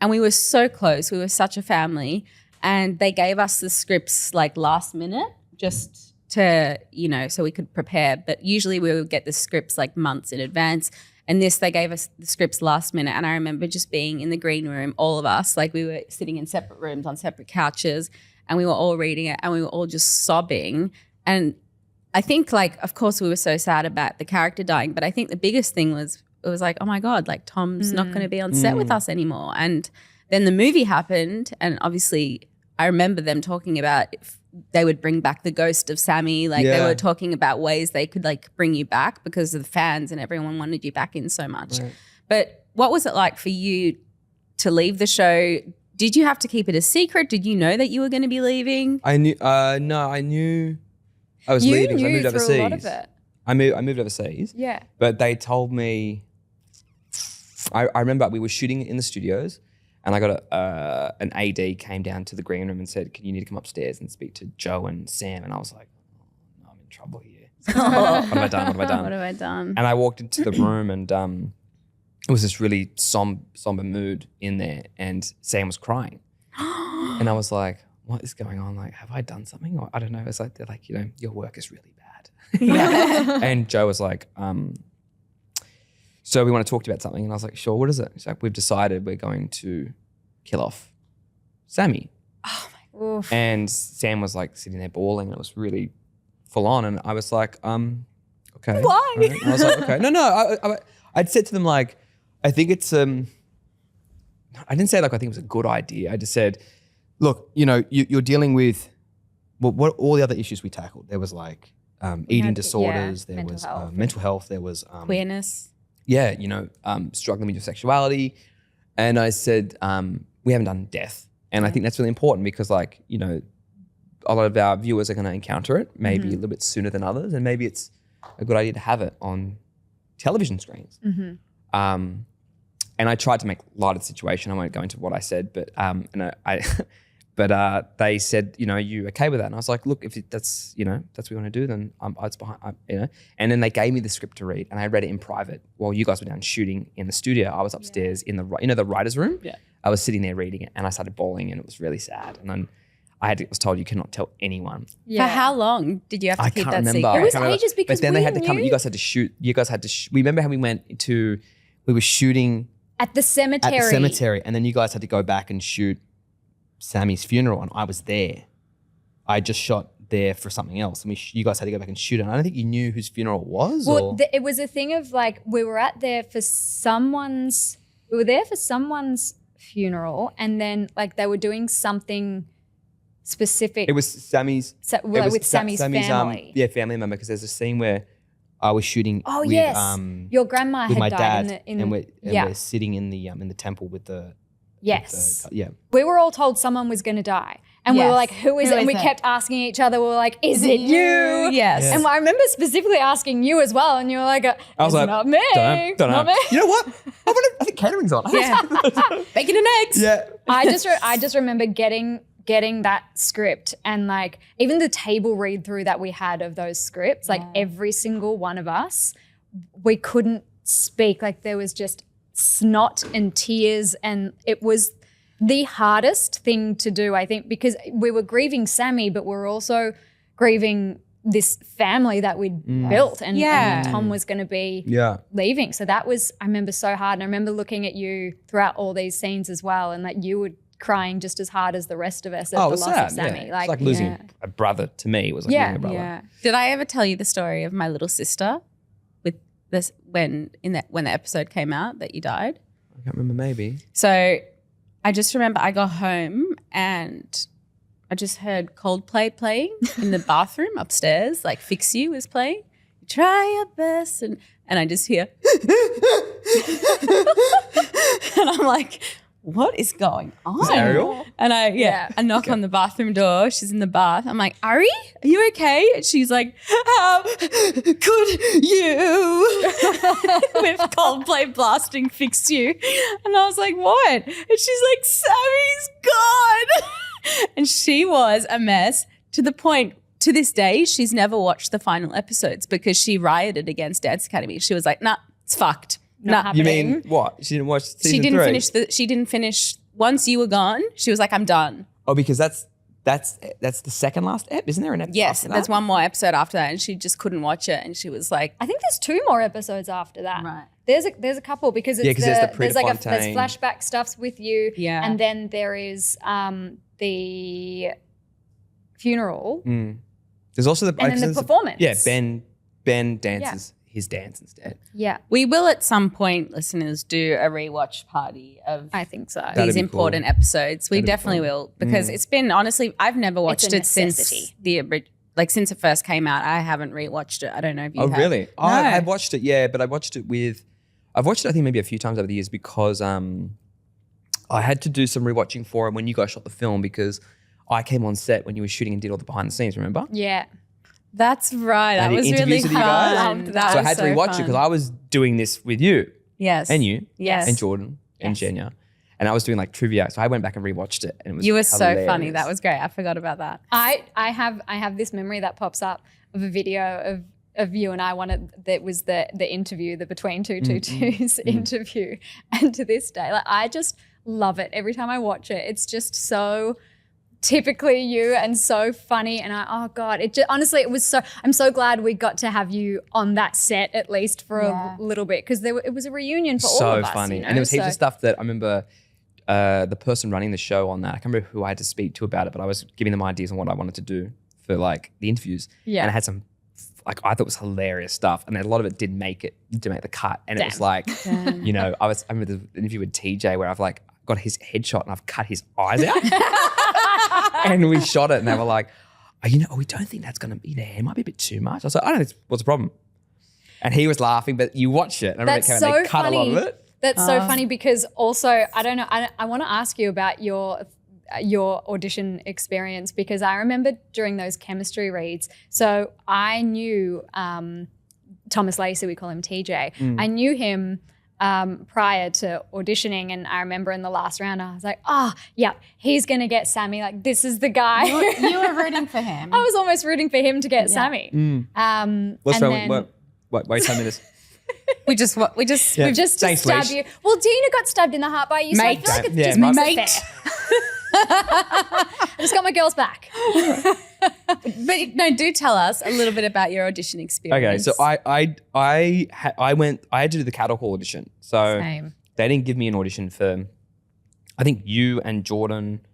And we were so close. We were such a family. And they gave us the scripts like last minute just to, so we could prepare. But usually we would get the scripts like months in advance. And they gave us the scripts last minute. And I remember just being in the green room, all of us, like we were sitting in separate rooms on separate couches and we were all reading it and we were all just sobbing. And I think like, of course we were so sad about the character dying, but I think the biggest thing was, it was like, oh my God, like Tom's not going to be on set with us anymore. And then the movie happened and obviously I remember them talking about if they would bring back the ghost of Sammy. Like they were talking about ways they could like bring you back because of the fans and everyone wanted you back in so much. Right. But what was it like for you to leave the show? Did you have to keep it a secret? Did you know that you were going to be leaving? I knew, no, I knew I was leaving. I moved overseas. A lot of it. I moved overseas. Yeah. But they told me, I remember we were shooting in the studios and I got an AD came down to the green room and said, you need to come upstairs and speak to Joe and Sam. And I was like, oh, no, I'm in trouble here. What have I done? What have I done? And I walked into the room and it was this really somber mood in there and Sam was crying. And I was like, what is going on? Like, have I done something? Or I don't know. It's like, they're like, your work is really bad. And Joe was like, so we want to talk to you about something. And I was like, sure, what is it? He's like, we've decided we're going to kill off Sammy. Oh my God. And Sam was like sitting there bawling and it was really full on. And I was like, okay. Why? Right. I was like, okay. No. I'd said to them like, I think it's, I didn't say like I think it was a good idea. I just said, look, you're dealing with what all the other issues we tackled. There was like eating disorders. There mental was health. mental health. There was Queerness. yeah, struggling with your sexuality. And I said, we haven't done death. And I think that's really important because like, a lot of our viewers are going to encounter it maybe a little bit sooner than others. And maybe it's a good idea to have it on television screens. And I tried to make light of the situation. I won't go into what I said, but but they said, are you okay with that? And I was like, look, if that's what you want to do, then it's behind, And then they gave me the script to read, and I read it in private while you guys were down shooting in the studio. I was upstairs in the the writer's room. Yeah. I was sitting there reading it, and I started bawling, and it was really sad. And then I was told you cannot tell anyone. Yeah. For how long did you have to keep that secret? It was ages because but then they had to knew. come. You guys had to shoot. You guys had to. We remember how we were shooting At the cemetery. At the cemetery, and then you guys had to go back and shoot Sammy's funeral, and I was there. I just shot there for something else, and you guys had to go back and shoot it. And I don't think you knew whose funeral it was. Well, it was a thing of like we were there for someone's funeral, and then like they were doing something specific. It was Sammy's. With Sammy's family. Family member. Because there's a scene where I was shooting. Oh with, yes, your grandma with had my died dad, in the. we're sitting in the temple with the. Yes. Yeah. We were all told someone was going to die. And we were like, who is it? And we kept asking each other, we were like, is it you? Yes. And I remember specifically asking you as well. And you were like, I was like, not me. Don't know. Not me. You know what? I think catering's on. Yeah. Bacon and eggs. Yeah. I just remember getting that script and like even the table read through that we had of those scripts, like every single one of us, we couldn't speak. Like there was just snot and tears, and it was the hardest thing to do, I think, because we were grieving Sammy, but we were also grieving this family that we'd built and Thom was going to be leaving. So that was, I remember, so hard. And I remember looking at you throughout all these scenes as well, and that you were crying just as hard as the rest of us at the loss of Sammy. Yeah. It's like losing a brother to me. It was like losing a brother. Yeah. Did I ever tell you the story of my little sister with this when the episode came out that you died? I can't remember, maybe. So I just remember I got home and I just heard Coldplay playing in the bathroom upstairs, like Fix You was playing. Try your best. And I just hear, and I'm like, what is going on? Is it Ariel? And I knock on the bathroom door. She's in the bath. I'm like, Ari, are you okay? And she's like, how could you? With Coldplay blasting Fix You. And I was like, what? And she's like, Sammy's gone. And she was a mess to the point, to this day, she's never watched the final episodes because she rioted against Dance Academy. She was like, nah, it's fucked. Not happening. You mean what? She didn't watch season 3? She didn't finish. Once you were gone, she was like, I'm done. Oh, because that's the second last ep, isn't there an episode? Yes, there's one more episode after that, and she just couldn't watch it, and she was like, I think there's 2 more episodes after that. Right. There's a couple because it's there's there's flashback stuffs with you. Yeah. And then there is the funeral. There's also the performance. Yeah, Ben dances his dance instead. Yeah. we will at some point, listeners, do a rewatch party of I think so. That'd these be important cool. episodes. We That'd be definitely cool. will because it's been, honestly, I've never watched a it since necessity. since it first came out. I haven't rewatched it. I don't know if you have. Really? No. I've watched it, but I've watched it I think maybe a few times over the years because I had to do some rewatching for it when you guys shot the film because I came on set when you were shooting and did all the behind the scenes, remember? Yeah. That's right. That I did was really interviews with you guys. fun. So I had to rewatch it because I was doing this with you Yes. and you Yes. and Jordan and Jenya. And I was doing like trivia. So I went back and rewatched it and it was You were so hilarious. funny. That was great. I forgot about that. I have this memory that pops up of a video of you and I that was the interview, the Between Two Tutus interview. And to this day, like I just love it. Every time I watch it, it's just so typically you and so funny. And honestly, it was I'm so glad we got to have you on that set at least for a little bit because it was a reunion for all of us. So funny. You know? And there was heaps of stuff that I remember the person running the show on that, I can't remember who I had to speak to about it, but I was giving them ideas on what I wanted to do for like the interviews. Yeah. And I had some I thought it was hilarious stuff. And a lot of it didn't make the cut. And it was like, I remember the interview with TJ where I've like got his headshot and I've cut his eyes out. And we shot it and they were like, we don't think that's going to be there. It might be a bit too much. I was like, I don't know, what's the problem? And he was laughing, but you watch it. I remember That's so they cut funny. a lot of it. That's so funny because also, I don't know, I want to ask you about your audition experience because I remember during those chemistry reads, so I knew Thomas Lacey, we call him TJ. I knew him prior to auditioning, and I remember in the last round I was like, he's going to get Sammy. Like, this is the guy. You were rooting for him. I was almost rooting for him to get Sammy. What's wrong? Wait, tell me this. We've just Thanks, stabbed you. Well, Dena got stabbed in the heart by you, so I feel like it's just fair. I just got my girls back. But no, do tell us a little bit about your audition experience. Okay, so I had to do the cattle call audition. So Same. They didn't give me an audition for, I think you and Jordan.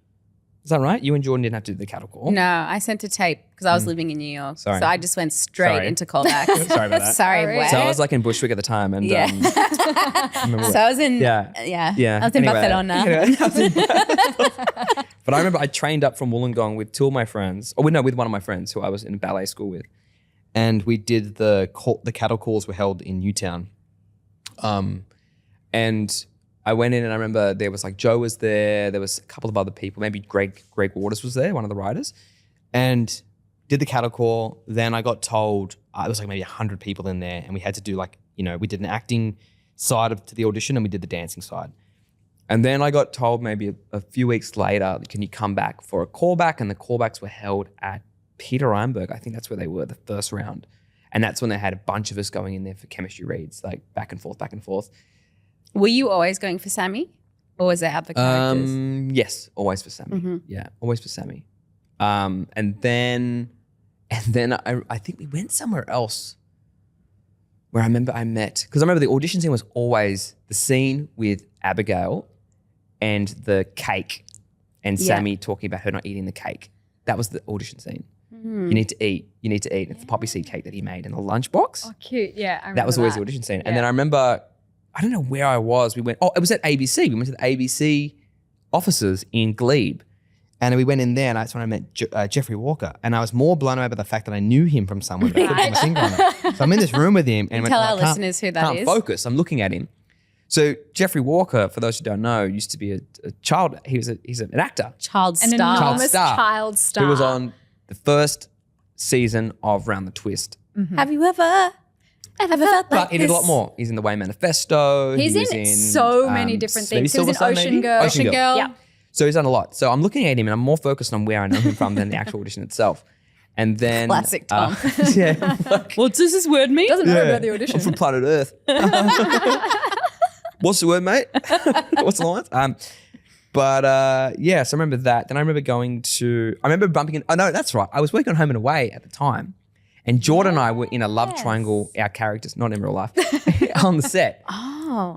Is that right? You and Jordan didn't have to do the cattle call. No, I sent a tape because I was living in New York. Sorry. So I just went straight into callbacks. Sorry about that. Sorry, where? So I was like in Bushwick at the time, and So I was in Yeah. I was in Barcelona. But I remember I trained up from Wollongong with two of my friends, with one of my friends who I was in ballet school with, and we did the cattle calls were held in Newtown, and I went in and I remember there was like Joe was there was a couple of other people, maybe Greg Waters was there, one of the writers, and did the cattle call. Then I got told it was like maybe 100 people in there, and we had to do we did an acting side to the audition and we did the dancing side. And then I got told maybe a few weeks later, can you come back for a callback? And the callbacks were held at Peter Ironburg. I think that's where they were the first round. And that's when they had a bunch of us going in there for chemistry reads, like back and forth. Were you always going for Sammy, or was it other characters? Yes, always for Sammy. Mm-hmm. Yeah, always for Sammy. And then I think we went somewhere else where I remember because I remember the audition scene was always the scene with Abigail and the cake and Sammy talking about her not eating the cake. That was the audition scene. You need to eat. It's the poppy seed cake that he made in a lunchbox. Oh, cute. Yeah, I remember That was always the audition scene. And then I remember, I don't know where I was. It was at ABC. We went to the ABC offices in Glebe. And we went in there, and that's when I met Jeffrey Walker. And I was more blown away by the fact that I knew him from somewhere. But I couldn't put my finger on it. So I'm in this room with him. And tell our listeners who that can't is. Focus. I'm looking at him. So Jeffrey Walker, for those who don't know, used to be a child. He's an actor. Child An star. enormous child star. Who was on the first season of Round the Twist. Mm-hmm. Have you ever felt like But he did a this? lot more. He's in the Way Manifesto. He's he was in so many different things. He was in Silver Sun, Ocean maybe? Girl. Ocean Girl. Yeah. So he's done a lot. So I'm looking at him and I'm more focused on where I know him from than the actual audition itself. And then Classic Tom. What's this word mean? Doesn't know about the audition. I'm from planet Earth. What's the word, mate? What's the lines? So I remember that. Then I remember bumping in. Oh no, that's right. I was working on Home and Away at the time. And Jordan and I were in a love triangle, our characters, not in real life, on the set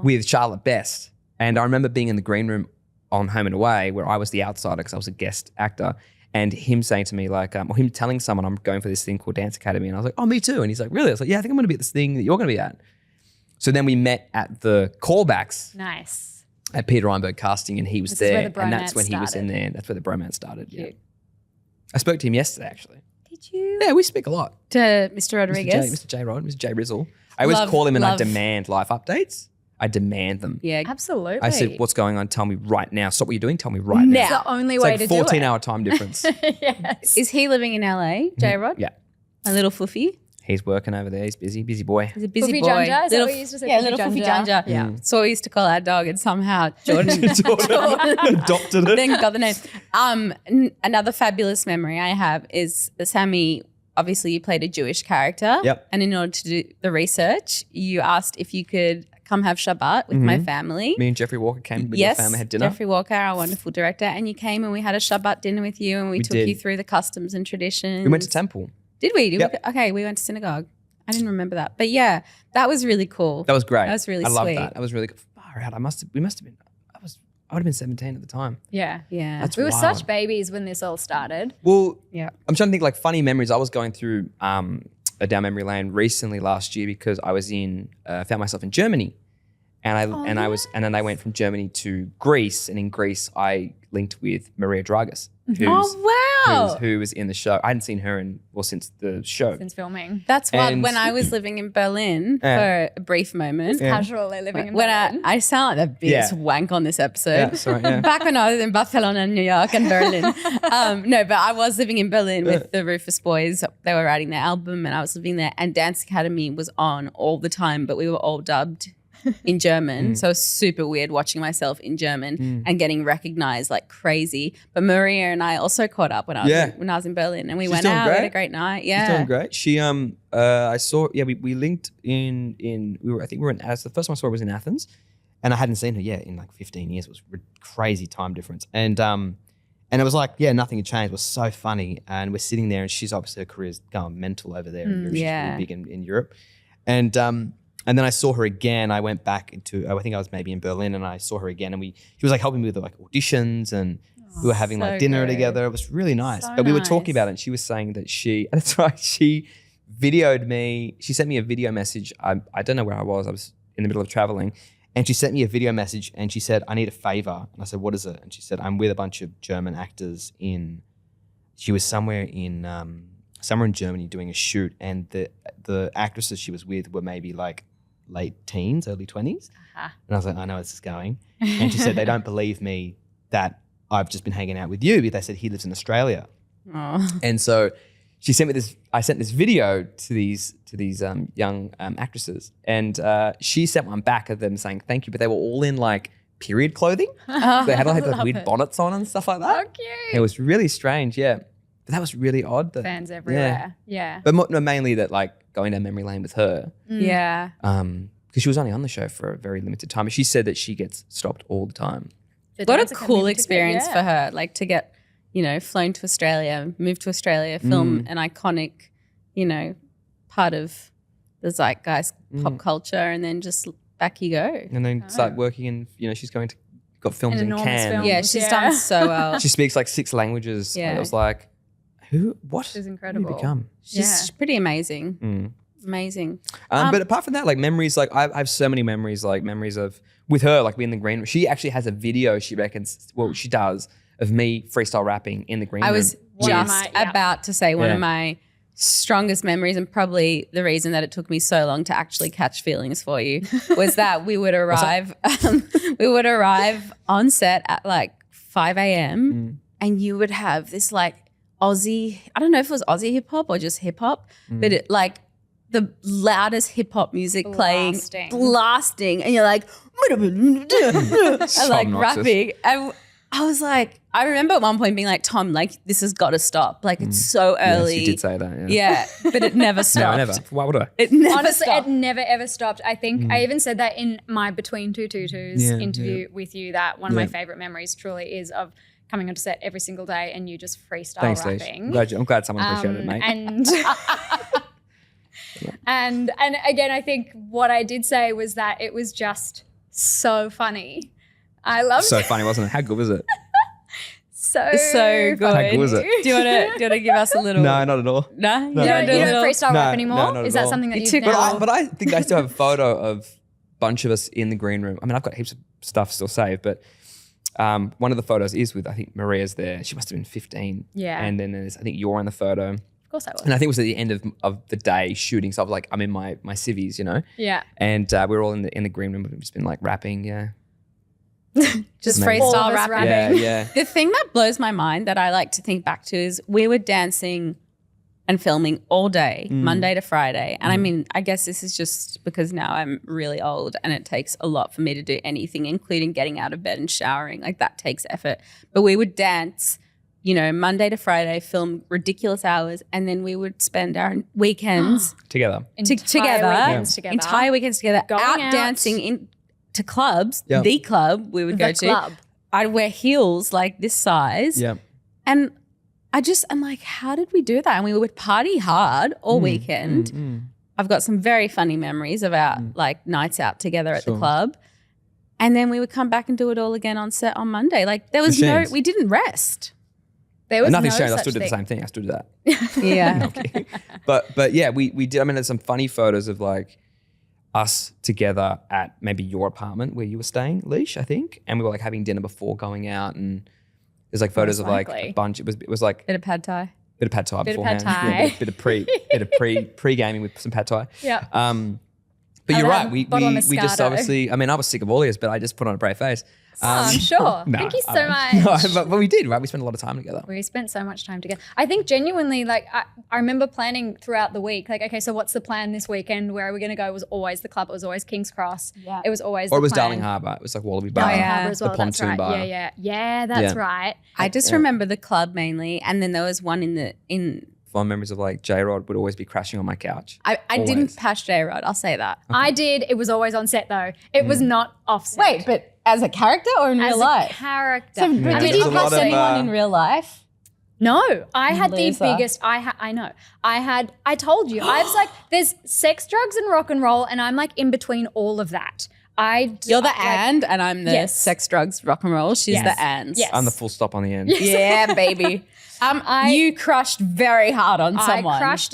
with Charlotte Best. And I remember being in the green room on Home and Away where I was the outsider because I was a guest actor, and him saying to me or him telling someone I'm going for this thing called Dance Academy, and I was like, oh, me too. And he's like, really? I was like, yeah, I think I'm going to be at this thing that you're going to be at. So then we met at the callbacks. Nice. At Peter Ironburg casting, and he was This is there, where the and that's bromance when he was in started. there. That's where the bromance started. Cute. Yeah, I spoke to him yesterday actually. Did you? Yeah, we speak a lot. To Mr. Rodriguez? Mr. J Rod, Mr. J Rizzle. I always call him and I demand life updates. I demand them. Yeah. Absolutely. I said, what's going on? Tell me right now. Stop what you're doing. Tell me right now. It's the only It's way like to do it. 14-hour time difference. Yes. Is he living in LA, J-Rod? Yeah. A little fluffy? He's working over there. He's busy boy. He's a busy Fluffy boy. Janja? Is that what you used to say? Yeah, Fluffy little fluffy Janja? Janja. Yeah. So we used to call our dog, and somehow Jordan Adopted it. then got the name. Another fabulous memory I have is Sammy. Obviously, you played a Jewish character. Yep. And in order to do the research, you asked if you could come have Shabbat with my family. Me and Jeffrey Walker came with Yes, your family, had dinner. Jeffrey Walker, our wonderful director, and you came and we had a Shabbat dinner with you, and we took did. you through the customs and traditions. We went to temple. Did we? Yep. Okay, we went to synagogue. I didn't remember that, but yeah, that was really cool. That was great. That was really I loved sweet. that. That was really good. Far out. We must have been. I would have been 17 at the time. Yeah. Yeah, That's We were wild. such babies when this all started. Well, yeah. I'm trying to think like funny memories. I was going through a down memory lane recently last year because I was found myself in Germany, and then I went from Germany to Greece, and in Greece I linked with Maria Dragas, who's Wow. who was in the show. I hadn't seen her since the show. Since filming. That's wild. And- When I was living in Berlin for a brief moment. Casually living in When Berlin. I sound like the biggest wank on this episode. Yeah, sorry, yeah. Back when I was in Barcelona, New York, and Berlin. No, but I was living in Berlin with the Rufus boys. They were writing their album, and I was living there. And Dance Academy was on all the time, but we were all dubbed in German. So it was super weird watching myself in German and getting recognized like crazy. But Maria and I also caught up when I was in Berlin, and we went out. We had a great night. Yeah, she's doing great. She I saw we linked in I think we were in Athens. The first time I saw her was in Athens, and I hadn't seen her in like 15 years. It was crazy time difference, and it was like nothing had changed. It was so funny, and we're sitting there, and she's obviously her career's going mental over there. She's really big in Europe, and then I saw her again. I went back I think I was maybe in Berlin, and I saw her again, and she was like helping me with like auditions, and we were having like dinner together. It was really nice. But we were talking about it, and she was saying that that's right, she videoed me. She sent me a video message. I don't know where I was. I was in the middle of traveling, and she sent me a video message, and she said, "I need a favor." And I said, "What is it?" And she said, "I'm with a bunch of German actors she was somewhere in Germany doing a shoot, and the actresses she was with were maybe like late teens, early 20s. And I was like, I know where this is going. And she said, they don't believe me that I've just been hanging out with you. But they said he lives in Australia. Oh. And so she sent me I sent this video to these young actresses, and she sent one back of them saying thank you, but they were all in like period clothing. So they had like those weird bonnets on and stuff like that. So cute. It was really strange, But that was really odd. Fans everywhere. Yeah. But mainly that like going down memory lane with her. Yeah. Because she was only on the show for a very limited time. She said that she gets stopped all the time. What a cool experience for her, like to get, flown to Australia, move to Australia, film an iconic, part of the zeitgeist pop culture, and then just back you go. And then start working in, she's got films in Cannes. Films. Yeah, she's done so well. She speaks like 6 languages. Yeah. It was like, what? She's incredible. What have you become? She's pretty amazing. Amazing. But apart from that, like memories, like I have so many memories, like memories of with her, like being in the green room. She actually has a video she reckons, she does, of me freestyle rapping in the green room. I was just about to say one of my strongest memories, and probably the reason that it took me so long to actually catch feelings for you, was that we would arrive on set at like 5 a.m. and you would have this like Aussie, I don't know if it was Aussie hip hop or just hip hop, but it like the loudest hip hop music blasting, and you're like, and like rapping. And I was like, I remember at one point being like, Tom, like this has got to stop. Like it's so early. Yes, you did say that. Yeah, but it never stopped. No, never. Why would I? It never Honestly, stopped. it never ever stopped. I think I even said that in my Between Two Tutus interview with you, that one of my favorite memories truly is of coming onto set every single day and you just freestyle rapping. I'm glad someone appreciated it, mate. And again, I think what I did say was that it was just so funny. I loved So it. funny, wasn't it? How good was it? So good. How good was it? Do you want to give us a little? No, not at all. No? You don't freestyle rap anymore? not at Is that all. something that you took- now... But I think I still have a photo of a bunch of us in the green room. I mean, I've got heaps of stuff still saved, but one of the photos is with, I think Maria's there. She must have been 15. Yeah. And then there's, I think you're in the photo. Of course I was. And I think it was at the end of the day shooting. So I was like, I'm in my civvies, Yeah. And we were all in the green room. We've just been like rapping, Just Amazing. freestyle All of us rapping. Yeah. The thing that blows my mind that I like to think back to is we were dancing and filming all day, Monday to Friday. And I mean, I guess this is just because now I'm really old and it takes a lot for me to do anything, including getting out of bed and showering. Like that takes effort. But we would dance, Monday to Friday, film ridiculous hours, and then we would spend our weekends Together. entire weekends together, Going out out. dancing to clubs, Yep. the club we would go The to. club. I'd wear heels like this size. Yeah. And I'm like, how did we do that? And we would party hard all weekend. I've got some very funny memories of our like nights out together at the club. And then we would come back and do it all again on set on Monday. Like there was Machines. we didn't rest. There was Nothing's no changed. I such still did the thing. same thing. I still do that. Yeah. Okay. But yeah, we did. I mean, there's some funny photos of like us together at maybe your apartment where you were staying, Leash, I think. And we were like having dinner before going out, and There's like photos Most of like a likely. bunch. It was like Bit of pad thai. bit of pad thai Bit of beforehand. pad Yeah, thai. bit of pre gaming with some pad thai. Yeah. But you're I'd right. have We a bottle of just Moscato. obviously. I mean, I was sick of all yours, but I just put on a brave face. I'm sure. No, Thank you I so don't. much. No, but we did, right? We spent a lot of time together. We spent so much time together. I think genuinely, like, I remember planning throughout the week, like, okay, so what's the plan this weekend? Where are we going to go? It was always the club. It was always King's Cross. Yeah. It was always Or the it was plan. Darling Harbour. It was like Wallaby Bar. Darling yeah. Harbour as well. The That's pontoon right. bar. Yeah, that's Yeah. right. I just remember the club mainly, and then there was one in. Fond memories of like J-Rod would always be crashing on my couch. I Always. didn't pass J-Rod, I'll say that. I did. It was always on set though. It was not off set. Wait, but as a character or in as real a life? character. So, I but mean, did there's you a lot cross of, anyone in real life? No, I had the Loser. biggest. I know. I told you. I was like, there's sex, drugs, and rock and roll, and I'm like in between all of that. You're the and I'm the Yes. sex, drugs, rock and roll. She's Yes. the and. Yes. I'm the full stop on the end. Yeah, baby. You crushed very hard on someone. I crushed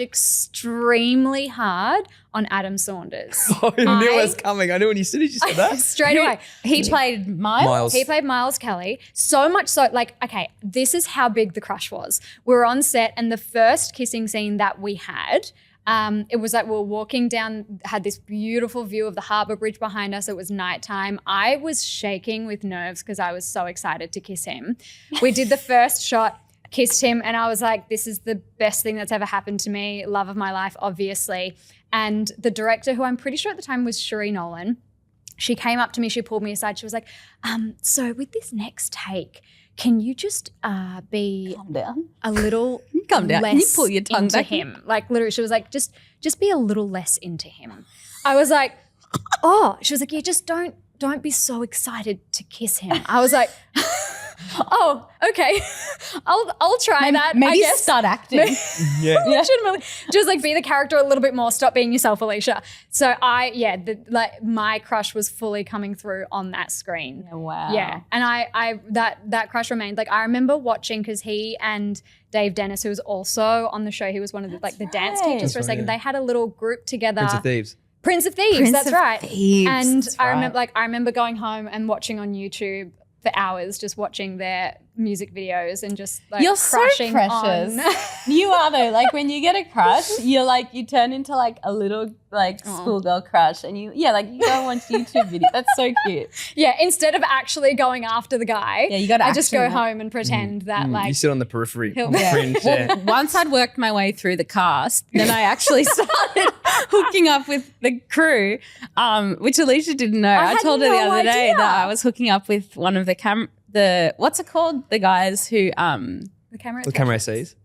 extremely hard on Adam Saunders. Oh, I knew it was coming. I knew when you said that. Straight away. He played Miles. He played Miles Kelly. So much so, like, okay, this is how big the crush was. We were on set, and the first kissing scene that we had, it was like we were walking down, had this beautiful view of the harbour bridge behind us. It was nighttime. I was shaking with nerves because I was so excited to kiss him. We did the first shot, kissed him, and I was like, this is the best thing that's ever happened to me. Love of my life, obviously. And the director, who I'm pretty sure at the time was Cherie Nolan, she came up to me, she pulled me aside. She was like, so with this next take, can you just be Calm down. a little Calm down. less Can you pull your tongue into back? him? Like literally, she was like, just be a little less into him. I was like, oh, she was like, yeah, just don't be so excited to kiss him. I was like, oh, okay, I'll try that. I Maybe guess. start acting. Yeah. Legitimately, just like be the character a little bit more. Stop being yourself, Alicia. So my crush was fully coming through on that screen. Wow. Yeah, and I that crush remained. Like I remember watching because he and Dave Dennis, who was also on the show, he was one of the the dance right. teachers for a That's right, second. yeah. They had a little group together. Prince of Thieves. Prince of Thieves. Prince That's of right. Thieves, And that's I remember going home and watching on YouTube for hours, just watching their music videos and just like You're so crushing precious. on. You are though. Like when you get a crush, you're like you turn into like a little like schoolgirl crush, and you go and watch YouTube videos. That's so cute. Yeah, instead of actually going after the guy, Yeah, you gotta I just go action that. home and pretend that You like sit on the periphery, He'll- on the Yeah. fringe. Yeah. Once I'd worked my way through the cast, then I actually started hooking up with the crew, which Alicia didn't know. I had told her the no other day idea. that I was hooking up with one of the what's it called? The guys who the camera. The camera sees.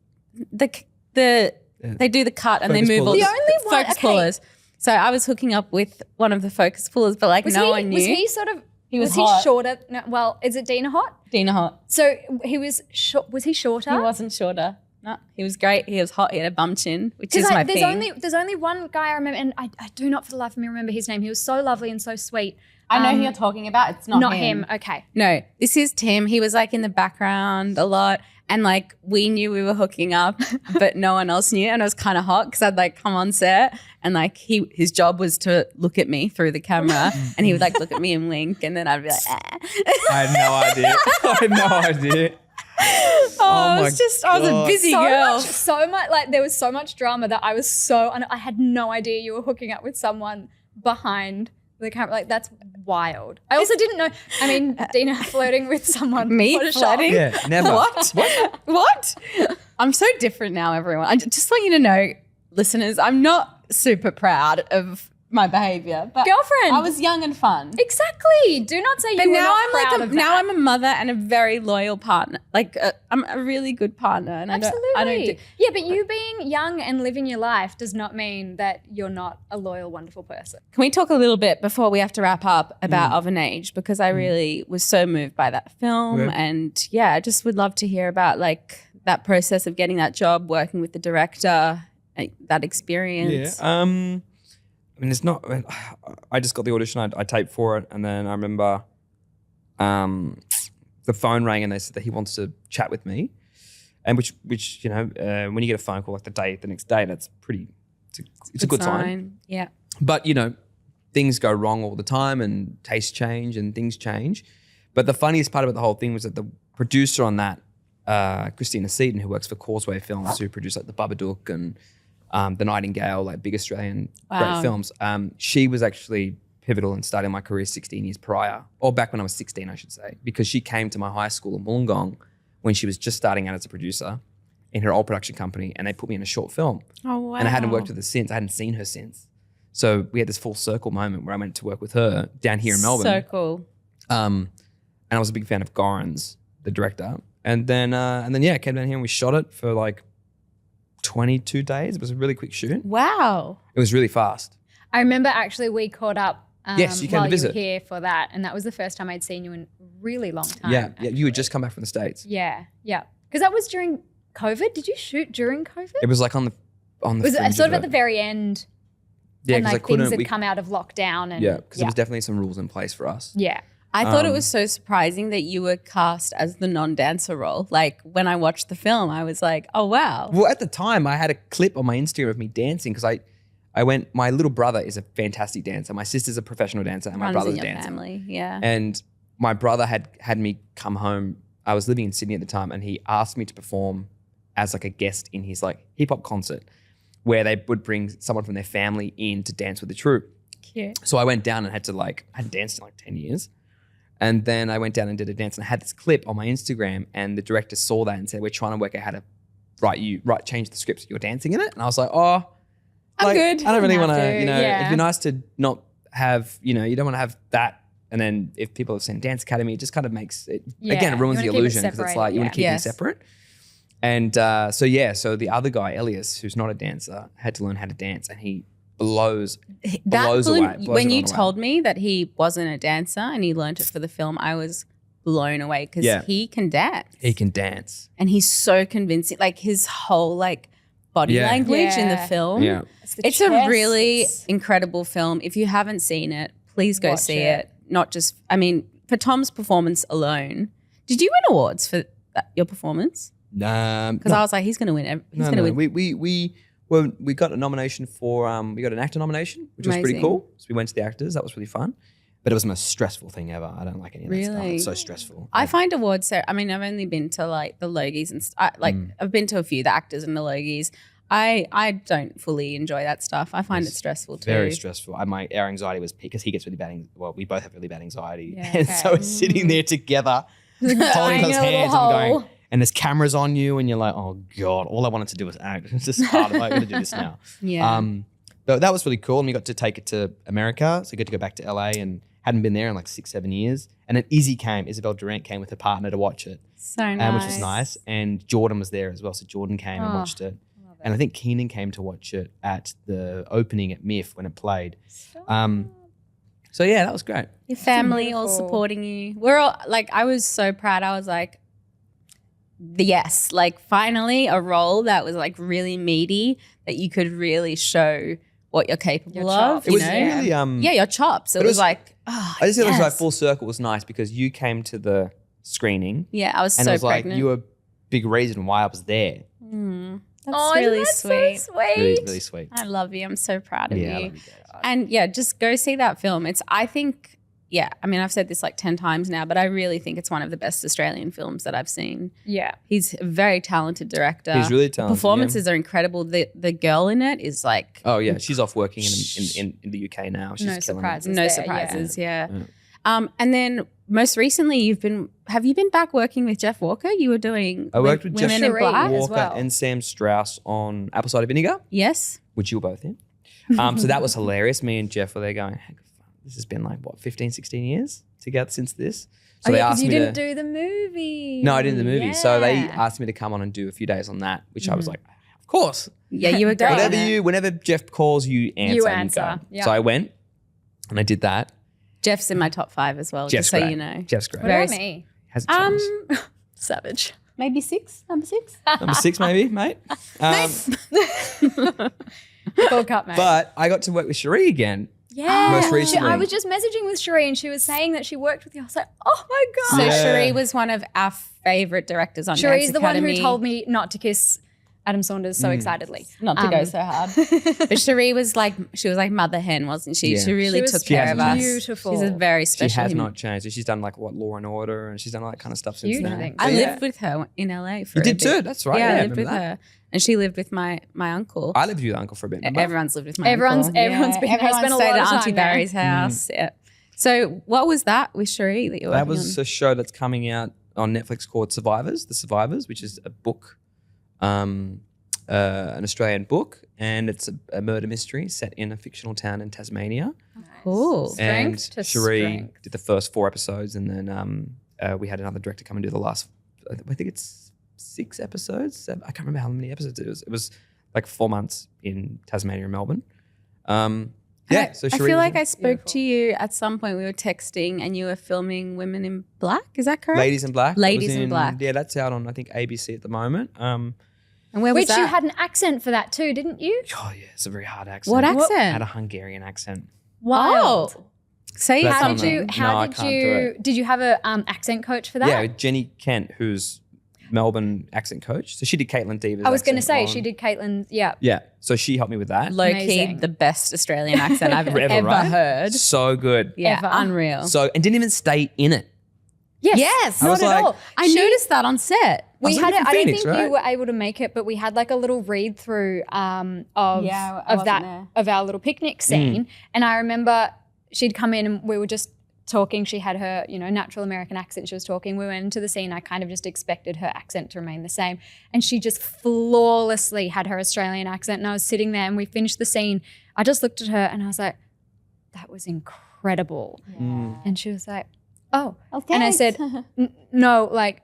they do the cut and they Focus move all pullers. The only one- focus okay. pullers. So I was hooking up with one of the focus pullers, but like Was no he, one knew. Was he sort of? He was he hot. shorter? No, well, is it Dena hot? Dena hot. So he was short. Was he shorter? He wasn't shorter. No, he was great. He was hot. He had a bum chin, which is Because my there's thing. only one guy I remember, and I do not for the life of me remember his name. He was so lovely and so sweet. I know who you're talking about. It's Not him. Okay. No, this is Tim. He was like in the background a lot. And like we knew we were hooking up, but no one else knew. And it was kind of hot because I'd like come on set and like his job was to look at me through the camera and he would like look at me and wink. And then I'd be like, ah. I had no idea. I had no idea. I my was a God. busy girl. So much, like there was so much drama that I was I had no idea you were hooking up with someone behind the camera. Like that's wild. I also didn't know. I mean, Dena flirting with someone. Me What a shock. flirting? Yeah, never. What? I'm so different now, everyone. I just want you to know, listeners, I'm not super proud of my behavior. But Girlfriend. I was young and fun. Exactly. Do not say But you were now not I'm proud like of now that. I'm a mother and a very loyal partner. Like I'm a really good partner, and Absolutely. I don't do, yeah, but you being young and living your life does not mean that you're not a loyal, wonderful person. Can we talk a little bit before we have to wrap up about Of an Age, because I really was so moved by that film, Okay. and I just would love to hear about like that process of getting that job, working with the director, that experience. Yeah. I mean, it's not. I just got the audition. I taped for it, and then I remember the phone rang, and they said that he wants to chat with me, and which when you get a phone call like the next day, that's pretty. It's a good sign. Yeah. But things go wrong all the time, and tastes change, and things change. But the funniest part about the whole thing was that producer on that, Christina Seaton, who works for Causeway Films, who produced like The Babadook and The Nightingale, like big Australian great films. She was actually pivotal in starting my career 16 years prior, or back when I was 16, I should say, because she came to my high school in Wollongong when she was just starting out as a producer in her old production company, and they put me in a short film. Oh, wow. And I hadn't worked with her since. I hadn't seen her since. So we had this full circle moment where I went to work with her down here in Melbourne. So cool. And I was a big fan of Gorans, the director. And then I came down here and we shot it for like 22 days. It was a really quick shoot. Wow. It was really fast. I remember actually we caught up yes, you came while to visit. you were here for that, and that was the first time I'd seen you in a really long time. Yeah, you had just come back from the States. Yeah. Because that was during COVID. Did you shoot during COVID? It was like on the was it sort of at the very end? Yeah, and because like things had come out of lockdown. And because there was definitely some rules in place for us. Yeah. I thought it was so surprising that you were cast as the non-dancer role. Like when I watched the film, I was like, oh, wow. Well, at the time, I had a clip on my Instagram of me dancing because I went, my little brother is a fantastic dancer. My sister's a professional dancer and my brother's a dancer. Family, yeah. And my brother had me come home. I was living in Sydney at the time, and he asked me to perform as like a guest in his like hip hop concert where they would bring someone from their family in to dance with the troupe. Cute. So I went down and I hadn't danced in like 10 years. And then I went down and did a dance, and I had this clip on my Instagram, and the director saw that and said, we're trying to work out how to change the script so you're dancing in it. And I was like, oh, I'm good. I don't really want to, it'd be nice to not have, you don't want to have that. And then if people have seen Dance Academy, it just kind of makes it, again, it ruins the illusion because it's like you want to keep them separate. And so the other guy, Elias, who's not a dancer, had to learn how to dance, and he blows away. When you told me that he wasn't a dancer and he learned it for the film, I was blown away because he can dance. He can dance. And he's so convincing. Like his whole like body language in the film. Yeah. It's a really incredible film. If you haven't seen it, please go see it. Not just, for Thom's performance alone. Did you win awards for your performance? Because I was like, he's going to win. He's going to win. We got a nomination for, we got an actor nomination, which was pretty cool. So we went to the actors. That was really fun. But it was the most stressful thing ever. I don't like any of that stuff. It's so stressful. I find awards so, I've only been to like the Logies and I've been to a few, the actors and the Logies. I don't fully enjoy that stuff. I find it stressful too. Very stressful. Our anxiety was because he gets really bad, we both have really bad anxiety. Yeah, and so we're sitting there together, holding those hands and going, and there's cameras on you and you're like, oh God, all I wanted to do was act. It's just hard. I got to do this now. Yeah. But that was really cool. And we got to take it to America. So we got to go back to LA and hadn't been there in like 6-7 years. And then Isabel Durant came with her partner to watch it. So nice. Which was nice. And Jordan was there as well. So Jordan came and watched it. And I think Keenan came to watch it at the opening at MIF when it played. So yeah, that was great. Your family all supporting you. We're all like, I was so proud. I was like, yes, like finally a role that was like really meaty that you could really show what you're capable of. It was really your chops. It was like, oh, I just feel like full circle was nice because you came to the screening. Yeah, I was and so it was pregnant. like you were a big reason why I was there. That's really sweet. So sweet. Really, really sweet. I love you. I'm so proud of you. I love you guys. And just go see that film. I've said this like 10 times now, but I really think it's one of the best Australian films that I've seen. Yeah. He's a very talented director. He's really talented. Performances are incredible. The girl in it is like... Oh, yeah. She's off working in the UK now. She's killing it. No surprises, yeah. And then most recently have you been back working with Jeff Walker? You were doing I worked with Women Jeff in Black Walker and Sam Strauss on Apple Cider Vinegar. Yes. Which you were both in. So that was hilarious. Me and Jeff were there going, hey, this has been like, 15, 16 years together since this. So they asked me to... you didn't do the movie. No, I didn't do the movie. Yeah. So they asked me to come on and do a few days on that, which I was like, of course. Yeah, you were great. Whenever Jeff calls, you answer. You answer. Yep. So I went and I did that. Jeff's in my top 5 as well, Jeff's just so great. you know. Jeff's great. What about me? Hasn't changed. Savage. Maybe 6? Number 6? Number 6 maybe, mate. Full cut, mate. But I got to work with Cherie again. Yeah. Most recently. I was just messaging with Cherie and she was saying that she worked with you. I was like, oh my God. So Cherie was one of our favourite directors on Dance Academy. Cherie's the one who told me not to kiss Adam Saunders so excitedly. Not to go so hard. But Cherie was like, mother hen, wasn't she? Yeah. She really took care of us. Beautiful. She's a very She special has human. not changed. She's done like Law and Order, and she's done all that kind of stuff since Huge then. things. I Yeah. lived with her in LA for You a did bit. too. That's right. Yeah, I lived remember with that. her. And she lived with my uncle. I lived with your uncle for a bit. Remember? Everyone's lived with my Everyone's uncle. been there. Spent a stayed lot of at Auntie time there. Barry's house. Yeah. So what was that with Cherie that you were That working was on? a show that's coming out on Netflix called Survivors, The Survivors, which is a book, an Australian book, and it's a murder mystery set in a fictional town in Tasmania. Cool. And Strength to Cherie strength. did the first 4 episodes, and then we had another director come and do the last. I think it's 6 episodes. I can't remember how many episodes it was. It was like 4 months in Tasmania and Melbourne. Yeah, so I Cherie feel was like in- I spoke to you at some point. We were texting and you were filming Women in Black. Is that correct? Ladies in Black. That Ladies was in Black. Yeah, that's out on I think ABC at the moment. And where was Which that? you had an accent for that too, didn't you? Oh yeah, it's a very hard accent. What I had accent? a Hungarian accent. Wild. Oh. Say That's How on did the- you? No, How I did can't do you? it. Did you have a accent coach for that? Yeah, Jenny Kent, who's Melbourne accent coach. So she did Caitlin Deaver's I was going to accent say she on- did Caitlin's. Yeah. Yeah, so she helped me with that. Low key, Amazing. the best Australian accent I've ever right? heard. So good. Yeah, Ever. unreal. So and didn't even stay in it. Yes. Yes. I Not was at like- all. I noticed that on set. We was had looking it. for I don't Phoenix, think right? you were able to make it, but we had like a little read through Yeah, I of wasn't that there. of our little picnic scene, and I remember she'd come in and we were just talking. She had her natural American accent. She was talking. We went into the scene. I kind of just expected her accent to remain the same, and she just flawlessly had her Australian accent. And I was sitting there, and we finished the scene. I just looked at her and I was like, "That was incredible," and she was like, "Oh," and I said, "No, like."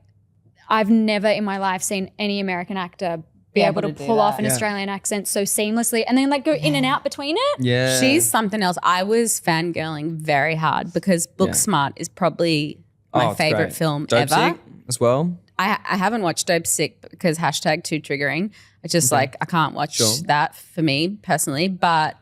I've never in my life seen any American actor be able to do pull off that. an Yeah. Australian accent so seamlessly and then like go in and out between it. Yeah. She's something else. I was fangirling very hard because Booksmart is probably my it's favorite great. film Dope ever. Sick as well. I haven't watched Dope Sick because # too triggering. It's just like I can't watch Sure. that for me personally. But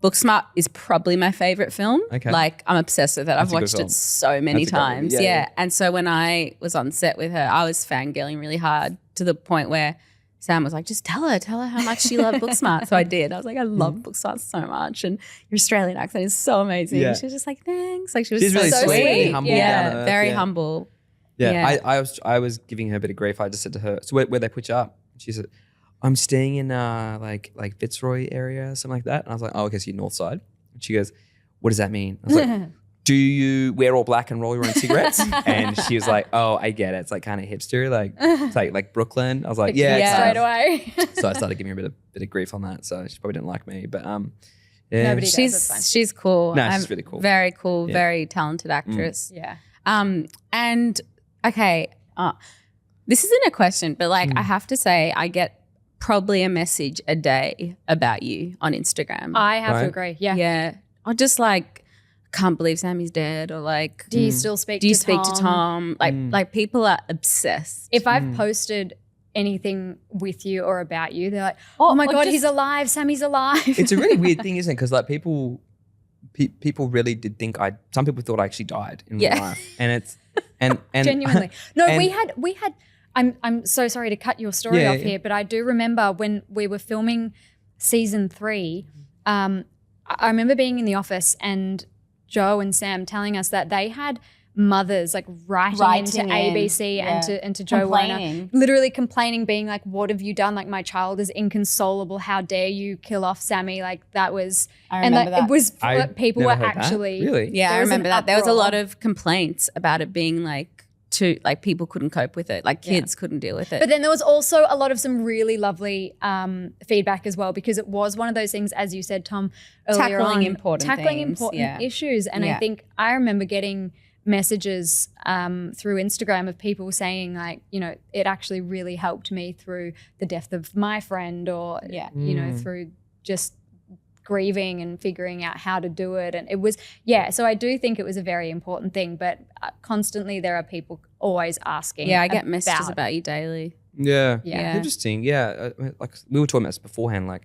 Booksmart is probably my favorite film. Okay. Like I'm obsessed with it. I've That's a good watched film. it so many That's a great movie. times. Yeah, Yeah, yeah. And so when I was on set with her, I was fangirling really hard to the point where Sam was like, just tell her how much she loved Booksmart. So I did. I was like, I love Booksmart so much. And your Australian accent is so amazing. Yeah. She was just like, thanks. Like she was She's really so sweet, really sweet. humble, Yeah. down to earth, very yeah. humble. Yeah, Yeah. I was giving her a bit of grief. I just said to her, "So where they put you up?" She said, "I'm staying in like Fitzroy area, something like that." And I was like, "Oh, okay, so you're north side." And she goes, "What does that mean?" I was like, "Do you wear all black and roll your own cigarettes?" And she was like, "Oh, I get it. It's like kind of hipster, like it's like Brooklyn." I was like, "Yeah." Yeah. Straight kind away. of. So I started giving her a bit of grief on that. So she probably didn't like me, but yeah. Nobody does. That's fine. She's cool. No, she's really cool. Very cool, Yeah. very talented actress. Yeah. And okay, this isn't a question, but like I have to say, I get probably a message a day about you on Instagram. I have to Right. agree. Yeah. yeah, or just like, can't believe Sammy's dead, or like, Do you still speak do you to speak Tom? to Tom? Like people are obsessed. If I've posted anything with you or about you, they're like, oh my or God, just- he's alive. Sammy's alive. It's a really weird thing, isn't it? Because like people really did think some people thought I actually died in real Yeah. life, and it's and Genuinely. No, and- we had I'm so sorry to cut your story Yeah, off yeah. here, but I do remember when we were filming season 3, I remember being in the office and Joe and Sam telling us that they had mothers like writing into in, ABC yeah. and to Joe Werner, Complaining. literally complaining, being like, what have you done? Like, my child is inconsolable. How dare you kill off Sammy? Like, that was, I and remember like, that. it was, I people were never heard that. actually, Really? Yeah, I there was an remember that. There was a uproar. lot of complaints about it being people couldn't cope with it. Like kids couldn't deal with it. But then there was also a lot of some really lovely feedback as well, because it was one of those things, as you said, Tom, earlier Tackling on, important tackling things, important yeah. issues. And I Yeah. think I remember getting messages through Instagram of people saying like, it actually really helped me through the death of my friend, or, through just grieving and figuring out how to do it. And it was, so I do think it was a very important thing, but constantly there are people always asking. yeah, I get messages about you daily. Yeah. Yeah. Interesting. Yeah. Like we were talking about this beforehand. Like,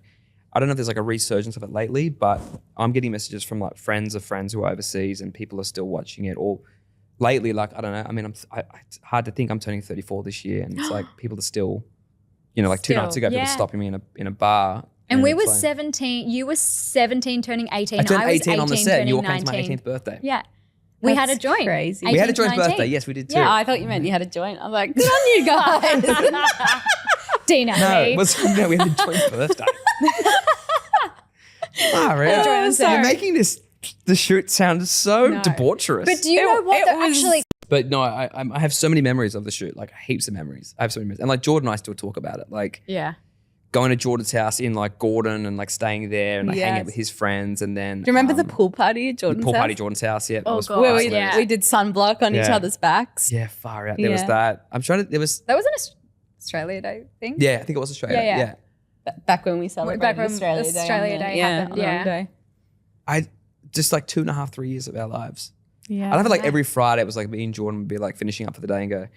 I don't know if there's like a resurgence of it lately, but I'm getting messages from like friends of friends who are overseas, and people are still watching it. Or lately, like, I don't know. I mean, it's hard to think I'm turning 34 this year, and it's like people are still, you know, like 2 nights Still, ago, people yeah. stopping me in a bar. And we were it's like- 17. You were 17 turning 18. I turned was 18 on the set. And you were turning coming to my 19. 18th birthday. Yeah. We had a That's joint. crazy. We had a 18 to joint 19. birthday. Yes, we did too. Yeah, I thought you meant you had a joint. I'm like, good on you guys. Dena, No, me. it was, no, we had a joint birthday. Sorry. You're making the shoot sound so No. debaucherous. But do you know what? it They're was- actually, But no, I have so many memories of the shoot, like heaps of memories. I have so many memories. And like Jordan and I still talk about it. Like yeah. going to Jordan's house in like Gordon and like staying there and like hanging out Yes. with his friends. And then Do you remember the pool party at Jordan's pool house? party at Jordan's house? Yeah. Oh, that was God. Where far we, hilarious. Yeah. we did sunblock on each Yeah. other's backs. Yeah, far out. There was Yeah. that. I'm trying to, there was, That was an Australia Day thing. yeah, I think it was Australia. Yeah, yeah. Yeah. Back when we celebrated Back when Australia Australia Day. Day happened, on the yeah. day. I just like 2.5, 3 years of our lives. Yeah. I'd have it like every Friday, it was like me and Jordan would be like finishing up for the day and go,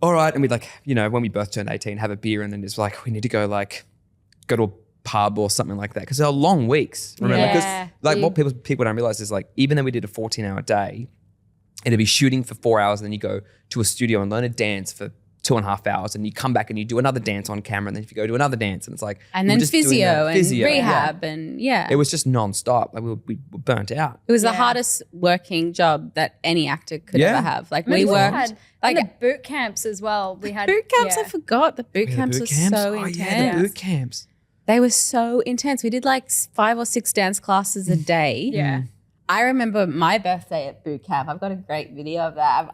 all right. And we'd like, you know, when we both turned 18, have a beer and then it's like, we need to go to a pub or something like that. Because they're long weeks. Remember? Because Yeah. like what people don't realize is like, even though we did a 14-hour day, it'd be shooting for 4 hours and then you go to a studio and learn a dance for 2.5 hours and you come back and you do another dance on camera and then if you go do another dance and it's like, And we were then just doing physio that. and yeah. rehab and yeah. It was just nonstop. Like we were burnt out. It was the Yeah. hardest working job that any actor could Yeah. ever have. Like I mean, we worked had, like and the boot camps as well. We had boot camps. yeah. I forgot the boot Yeah, the camps boot were camps. so Oh intense. yeah, the boot camps. They were so intense. We did like 5 or 6 dance classes a day. Yeah. I remember my birthday at boot camp. I've got a great video of that.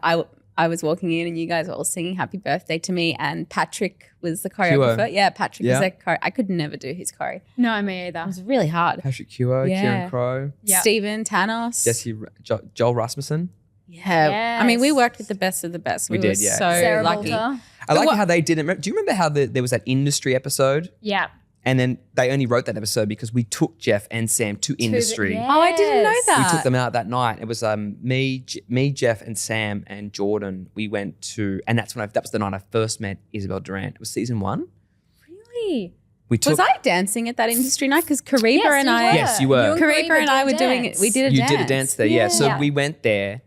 I was walking in and you guys were all singing happy birthday to me and Patrick was the choreographer. Yeah, Patrick was the choreo. I could never do his choreo. No, me either. It was really hard. Patrick Keogh, Yeah. Kieran Crowe, Yeah. Stephen Tanos. Jesse, Joel Rasmussen. Yeah. I mean, we Yes. worked with the best of the best. We were did, yeah. so Sarah lucky. Bolter. I like how they didn't. Do you remember how there was that industry episode? Yeah. And then they only wrote that episode because we took Jeff and Sam to industry. yeah. Oh, I didn't know Yes. that. We took them out that night. It was me, Jeff, and Sam and Jordan. We went to, and that was the night I first met Isabel Durant. It was season 1. Really? We took. Was I dancing at that industry night? Because Kariba Yes, and you I, were. Yes, you were. Kariba and I were did doing dance. it. We did a You dance. did a dance there, yeah. So Yeah. we went there.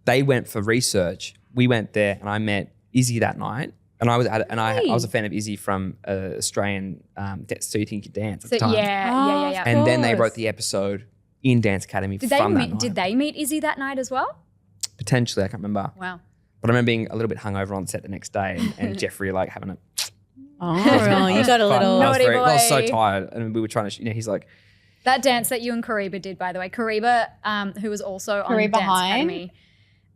They went for research. We went there, and I met Izzy that night. And I was I was a fan of Izzy from Australian So You Think You Dance at So, the time. yeah. And then they course. wrote the episode in Dance Academy Did from that they night. did they meet Izzy that night as well? Potentially, I can't remember. Wow. But I remember being a little bit hungover on set the next day and Jeffrey like having a Oh, really? You got a fun. little. I was, Naughty I was so boy. tired and we were trying to, he's like, That dance that you and Kariba did, by the way. Kariba, who was also on Kariba Dance Hine, Academy.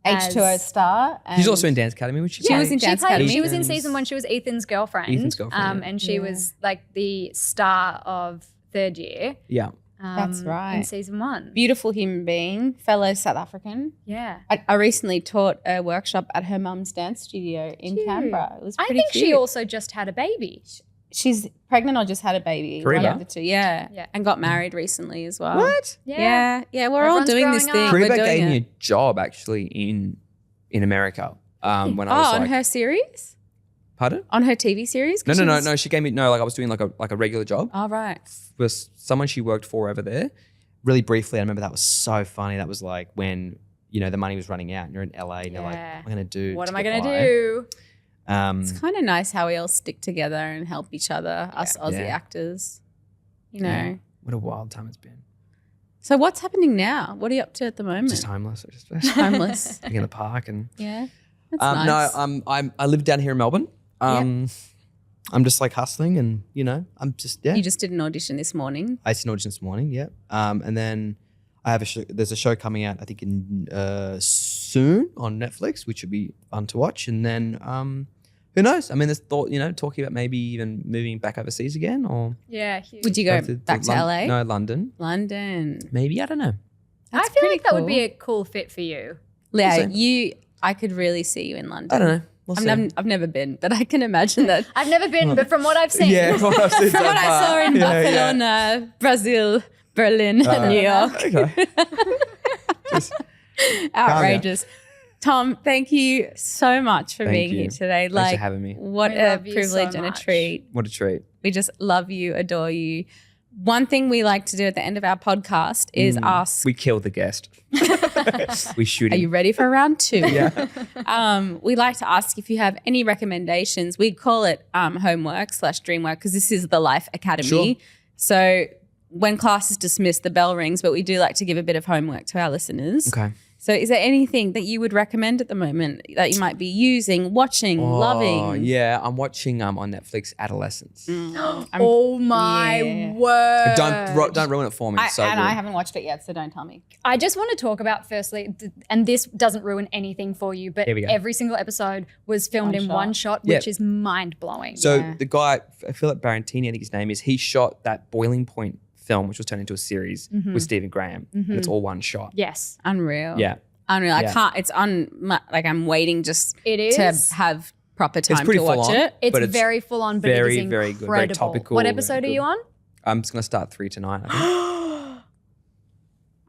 H2O star. she's and also in Dance Academy, which She was in Dance Academy. She was in season 1. She was Ethan's girlfriend. Ethan's girlfriend, yeah. And she was like the star of third year. Yeah. That's right. In season 1. Beautiful human being, fellow South African. Yeah. I recently taught a workshop at her mum's dance studio in Cute. Canberra. It was I pretty think cute. she also just had a baby. She's pregnant or just had a baby. Kariba? One of the two. Yeah. Yeah. And got married recently as well. What? Yeah. Yeah. We're all Everyone's doing this growing thing. up. We're Kariba doing gave me it. a job actually in America when I was on like, her series? pardon? On her TV series? 'Cause No. She gave me, like I was doing like a regular job. Oh, right. Was someone she worked for over there. Really briefly, I remember that was so funny. That was like when, the money was running out and you're in LA and you're like, Yeah. what am I going to do? What to am I get going to by? do? It's kind of nice how we all stick together and help each other, us Aussie Yeah. actors. You know. Yeah. What a wild time it's been. So what's happening now? What are you up to at the moment? Just homeless. Just Homeless. being in the park and Yeah. That's nice. no, I live down here in Melbourne. I'm just like hustling and I'm just You just did an audition this morning. I did an audition this morning, yeah. And then I have there's a show coming out I think in soon on Netflix, which would be fun to watch. And then who knows? I mean, there's thought talking about maybe even moving back overseas again or Yeah, huge. Would you go back to LA? No, London. London. Maybe, I don't know. I That's feel pretty like that would be cool. a cool fit for you. Yeah, We'll I could really see you in London. I don't know. We'll see. I've never been, but I can imagine that. I've never been, but from what I've seen. Yeah, from what I've seen From so what I far. saw in Yeah, yeah. Barcelona, Brazil, Berlin, and New York. Okay. Outrageous. Tom, thank you so much for Thank being you. here today. Thanks for having me. What We a love you so privilege and a much. treat. What a treat. We just love you, adore you. one thing we like to do at the end of our podcast is ask. We kill the guest. We shoot him. Are you ready for round 2? Yeah. We like to ask if you have any recommendations. We call it homework/dreamwork because this is the Life Academy. Sure. So when class is dismissed, the bell rings, but we do like to give a bit of homework to our listeners. Okay. So is there anything that you would recommend at the moment that you might be using, watching, loving? Oh, yeah. I'm watching on Netflix Adolescence. Oh my word. Don't ruin it for me. It's so good. I haven't watched it yet, so don't tell me. I just want to talk about firstly, and this doesn't ruin anything for you, but Here we go. every single episode was filmed in one shot, Yeah. which is mind blowing. So the guy, Philip Barantini, I think his name is, he shot that Boiling Point film, which was turned into a series with Stephen Graham. And it's all one shot. Yes. Unreal. Yeah. Unreal. Yeah. I can't. It's like I'm waiting just It is. to have proper time pretty to full watch on. it. It's But it's very full on, but very, it is very incredible. good, very topical, What very episode are good. you on? I'm just going to start 3 tonight, I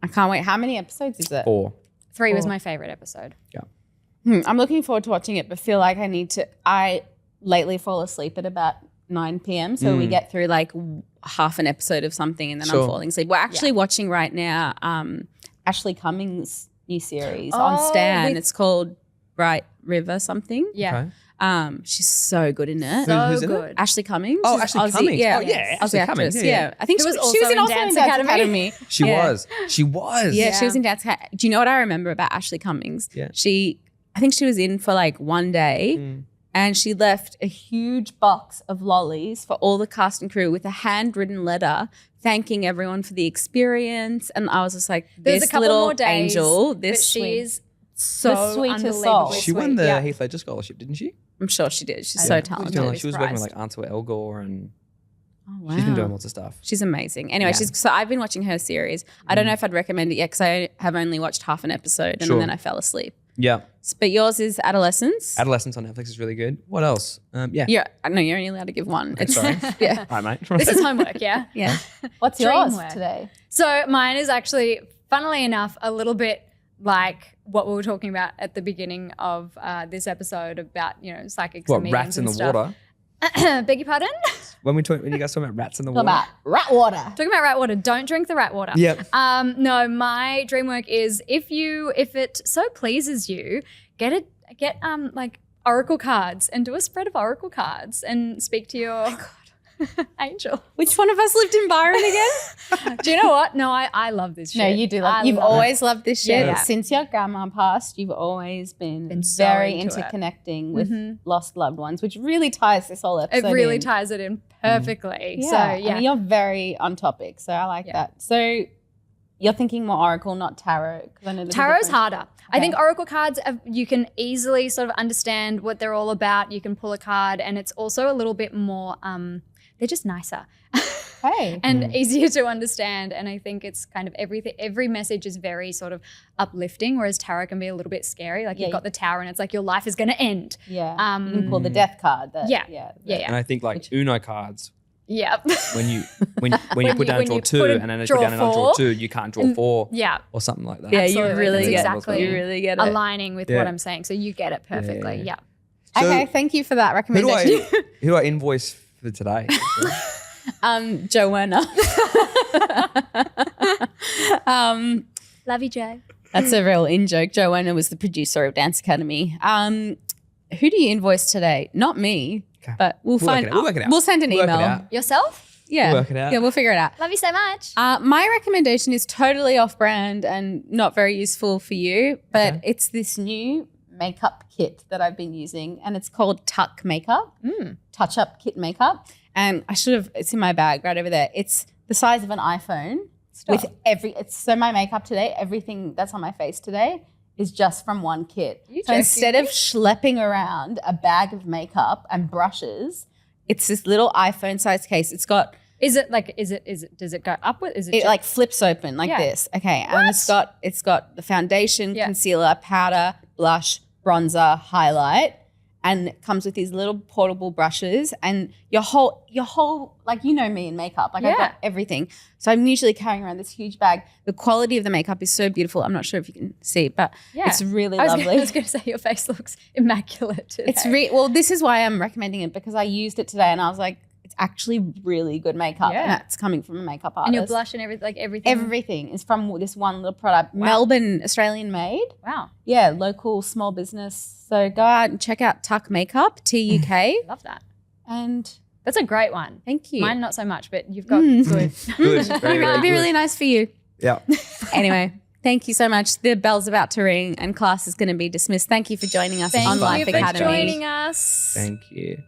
I can't wait. How many episodes is it? think. 4. 3 was my favorite episode. Yeah. I'm looking forward to watching it, but feel like I need to. I lately fall asleep at about 9 p.m. So we get through like half an episode of something and then I'm falling asleep. We're actually watching right now Ashley Cummings' new series on Stan. It's called Bright River something. Yeah. Okay. She's so good in it. So Who's in it? good. Ashley Cummings. Oh, She's Ashley Cummings. Yeah. Oh, yeah, Aussie Ashley actress. Cummings. Yeah. I think Who she was was also in also in Dance Dance Academy. Academy. She was. She was. Yeah, Yeah. she was in Dance Academy. Do you know what I remember about Ashley Cummings? Yeah. I think she was in for like one day and she left a huge box of lollies for all the cast and crew with a handwritten letter thanking everyone for the experience. And I was just like, There's this a couple little more days, angel, but this she's The so sweetest unbelievably soul. She sweet. won the Yeah. Heath Ledger Scholarship, didn't she? I'm sure she did. She's Yeah. so She was talented. doing, she was working with like Ansel Elgort and Oh, wow. she's been doing lots of stuff. She's amazing. Anyway, Yeah. so I've been watching her series. I don't know if I'd recommend it yet because I have only watched half an episode and Sure. then I fell asleep. Yeah. But yours is Adolescence. Adolescence on Netflix is really good. What else? Yeah. Yeah, no, you're only allowed to give one. It's Sorry. yeah, All right, mate. This is homework, yeah? yeah. What's yours yours today? So mine is actually, funnily enough, a little bit like what we were talking about at the beginning of this episode about, psychics What, and mediums rats in and the stuff. water? Beg your pardon? When you guys talking about rats in the Talk water? about rat water. Talking about rat water, don't drink the rat water. Yep. No, my dream work is if it so pleases you, get like oracle cards and do a spread of oracle cards and speak to your angel. Which one of us lived in Byron again? Do you know what? No, I love this shit. No, you do love. You've love always loved this shit Yeah. since your grandma passed. You've always been so very into into it. connecting with lost loved ones, which really ties this whole it episode. really in. ties it in perfectly. Yeah. So I yeah. mean, you're very on topic, so I like that. So you're thinking more oracle, not tarot. 'Cause I know there's a Tarot's difference. harder. I think oracle cards, you can easily sort of understand what they're all about. You can pull a card and it's also a little bit more, they're just nicer Hey. and easier to understand. And I think it's kind of every message is very sort of uplifting, whereas tarot can be a little bit scary. Like you've got the tower and it's like your life is going to end. Yeah. You can pull the death card. Yeah. And I think like Uno cards, Yeah. when you put down a draw 2 and then as you put down another draw 2, you can't draw 4 Yeah. or something like that. Yeah, Absolutely. you really That's get exactly You really get it. aligning with what I'm saying. So you get it perfectly. Yeah. So Okay, thank you for that Who do recommendation. who do I invoice for today? Joanna. Love you, Jay. That's a real in-joke. Joanna was the producer of Dance Academy. Who do you invoice today? Not me, but we'll find. We'll work it out. We'll send an We'll work it email. out. Yourself? Yeah, We'll work it out. Yeah, we'll figure it out. Love you so much. My recommendation is totally off-brand and not very useful for you, but it's this new makeup kit that I've been using, and it's called Tuck Makeup, Touch-Up Kit Makeup. And it's in my bag right over there. It's the size of an iPhone so my makeup today, everything that's on my face today is just from one kit. So instead of schlepping around a bag of makeup and brushes, it's this little iPhone size case. It's got Does it go upward? Is it like flips open like this. Okay. And it's got the foundation, concealer, powder, blush, bronzer, highlight, and it comes with these little portable brushes and your whole like, you know me in makeup. Like I've got everything. So I'm usually carrying around this huge bag. The quality of the makeup is so beautiful. I'm not sure if you can see, but it's really lovely. I was going to say your face looks immaculate today. Well, this is why I'm recommending it because I used it today and I was like, it's actually really good makeup. Yeah. And that's coming from a makeup artist. And your blush and everything, like everything. Everything is from this one little product. Wow. Melbourne, Australian made. Wow. Yeah, local small business. So go out and check out Tuck Makeup, TUK. Love that. And That's a great one. thank you. Mine not so much, but you've got good. Good. Very, very It'd be good. really nice for you. Yeah. Anyway, thank you so much. The bell's about to ring and class is going to be dismissed. Thank you for joining us Thank on you Life for Academy. joining us. Thank you.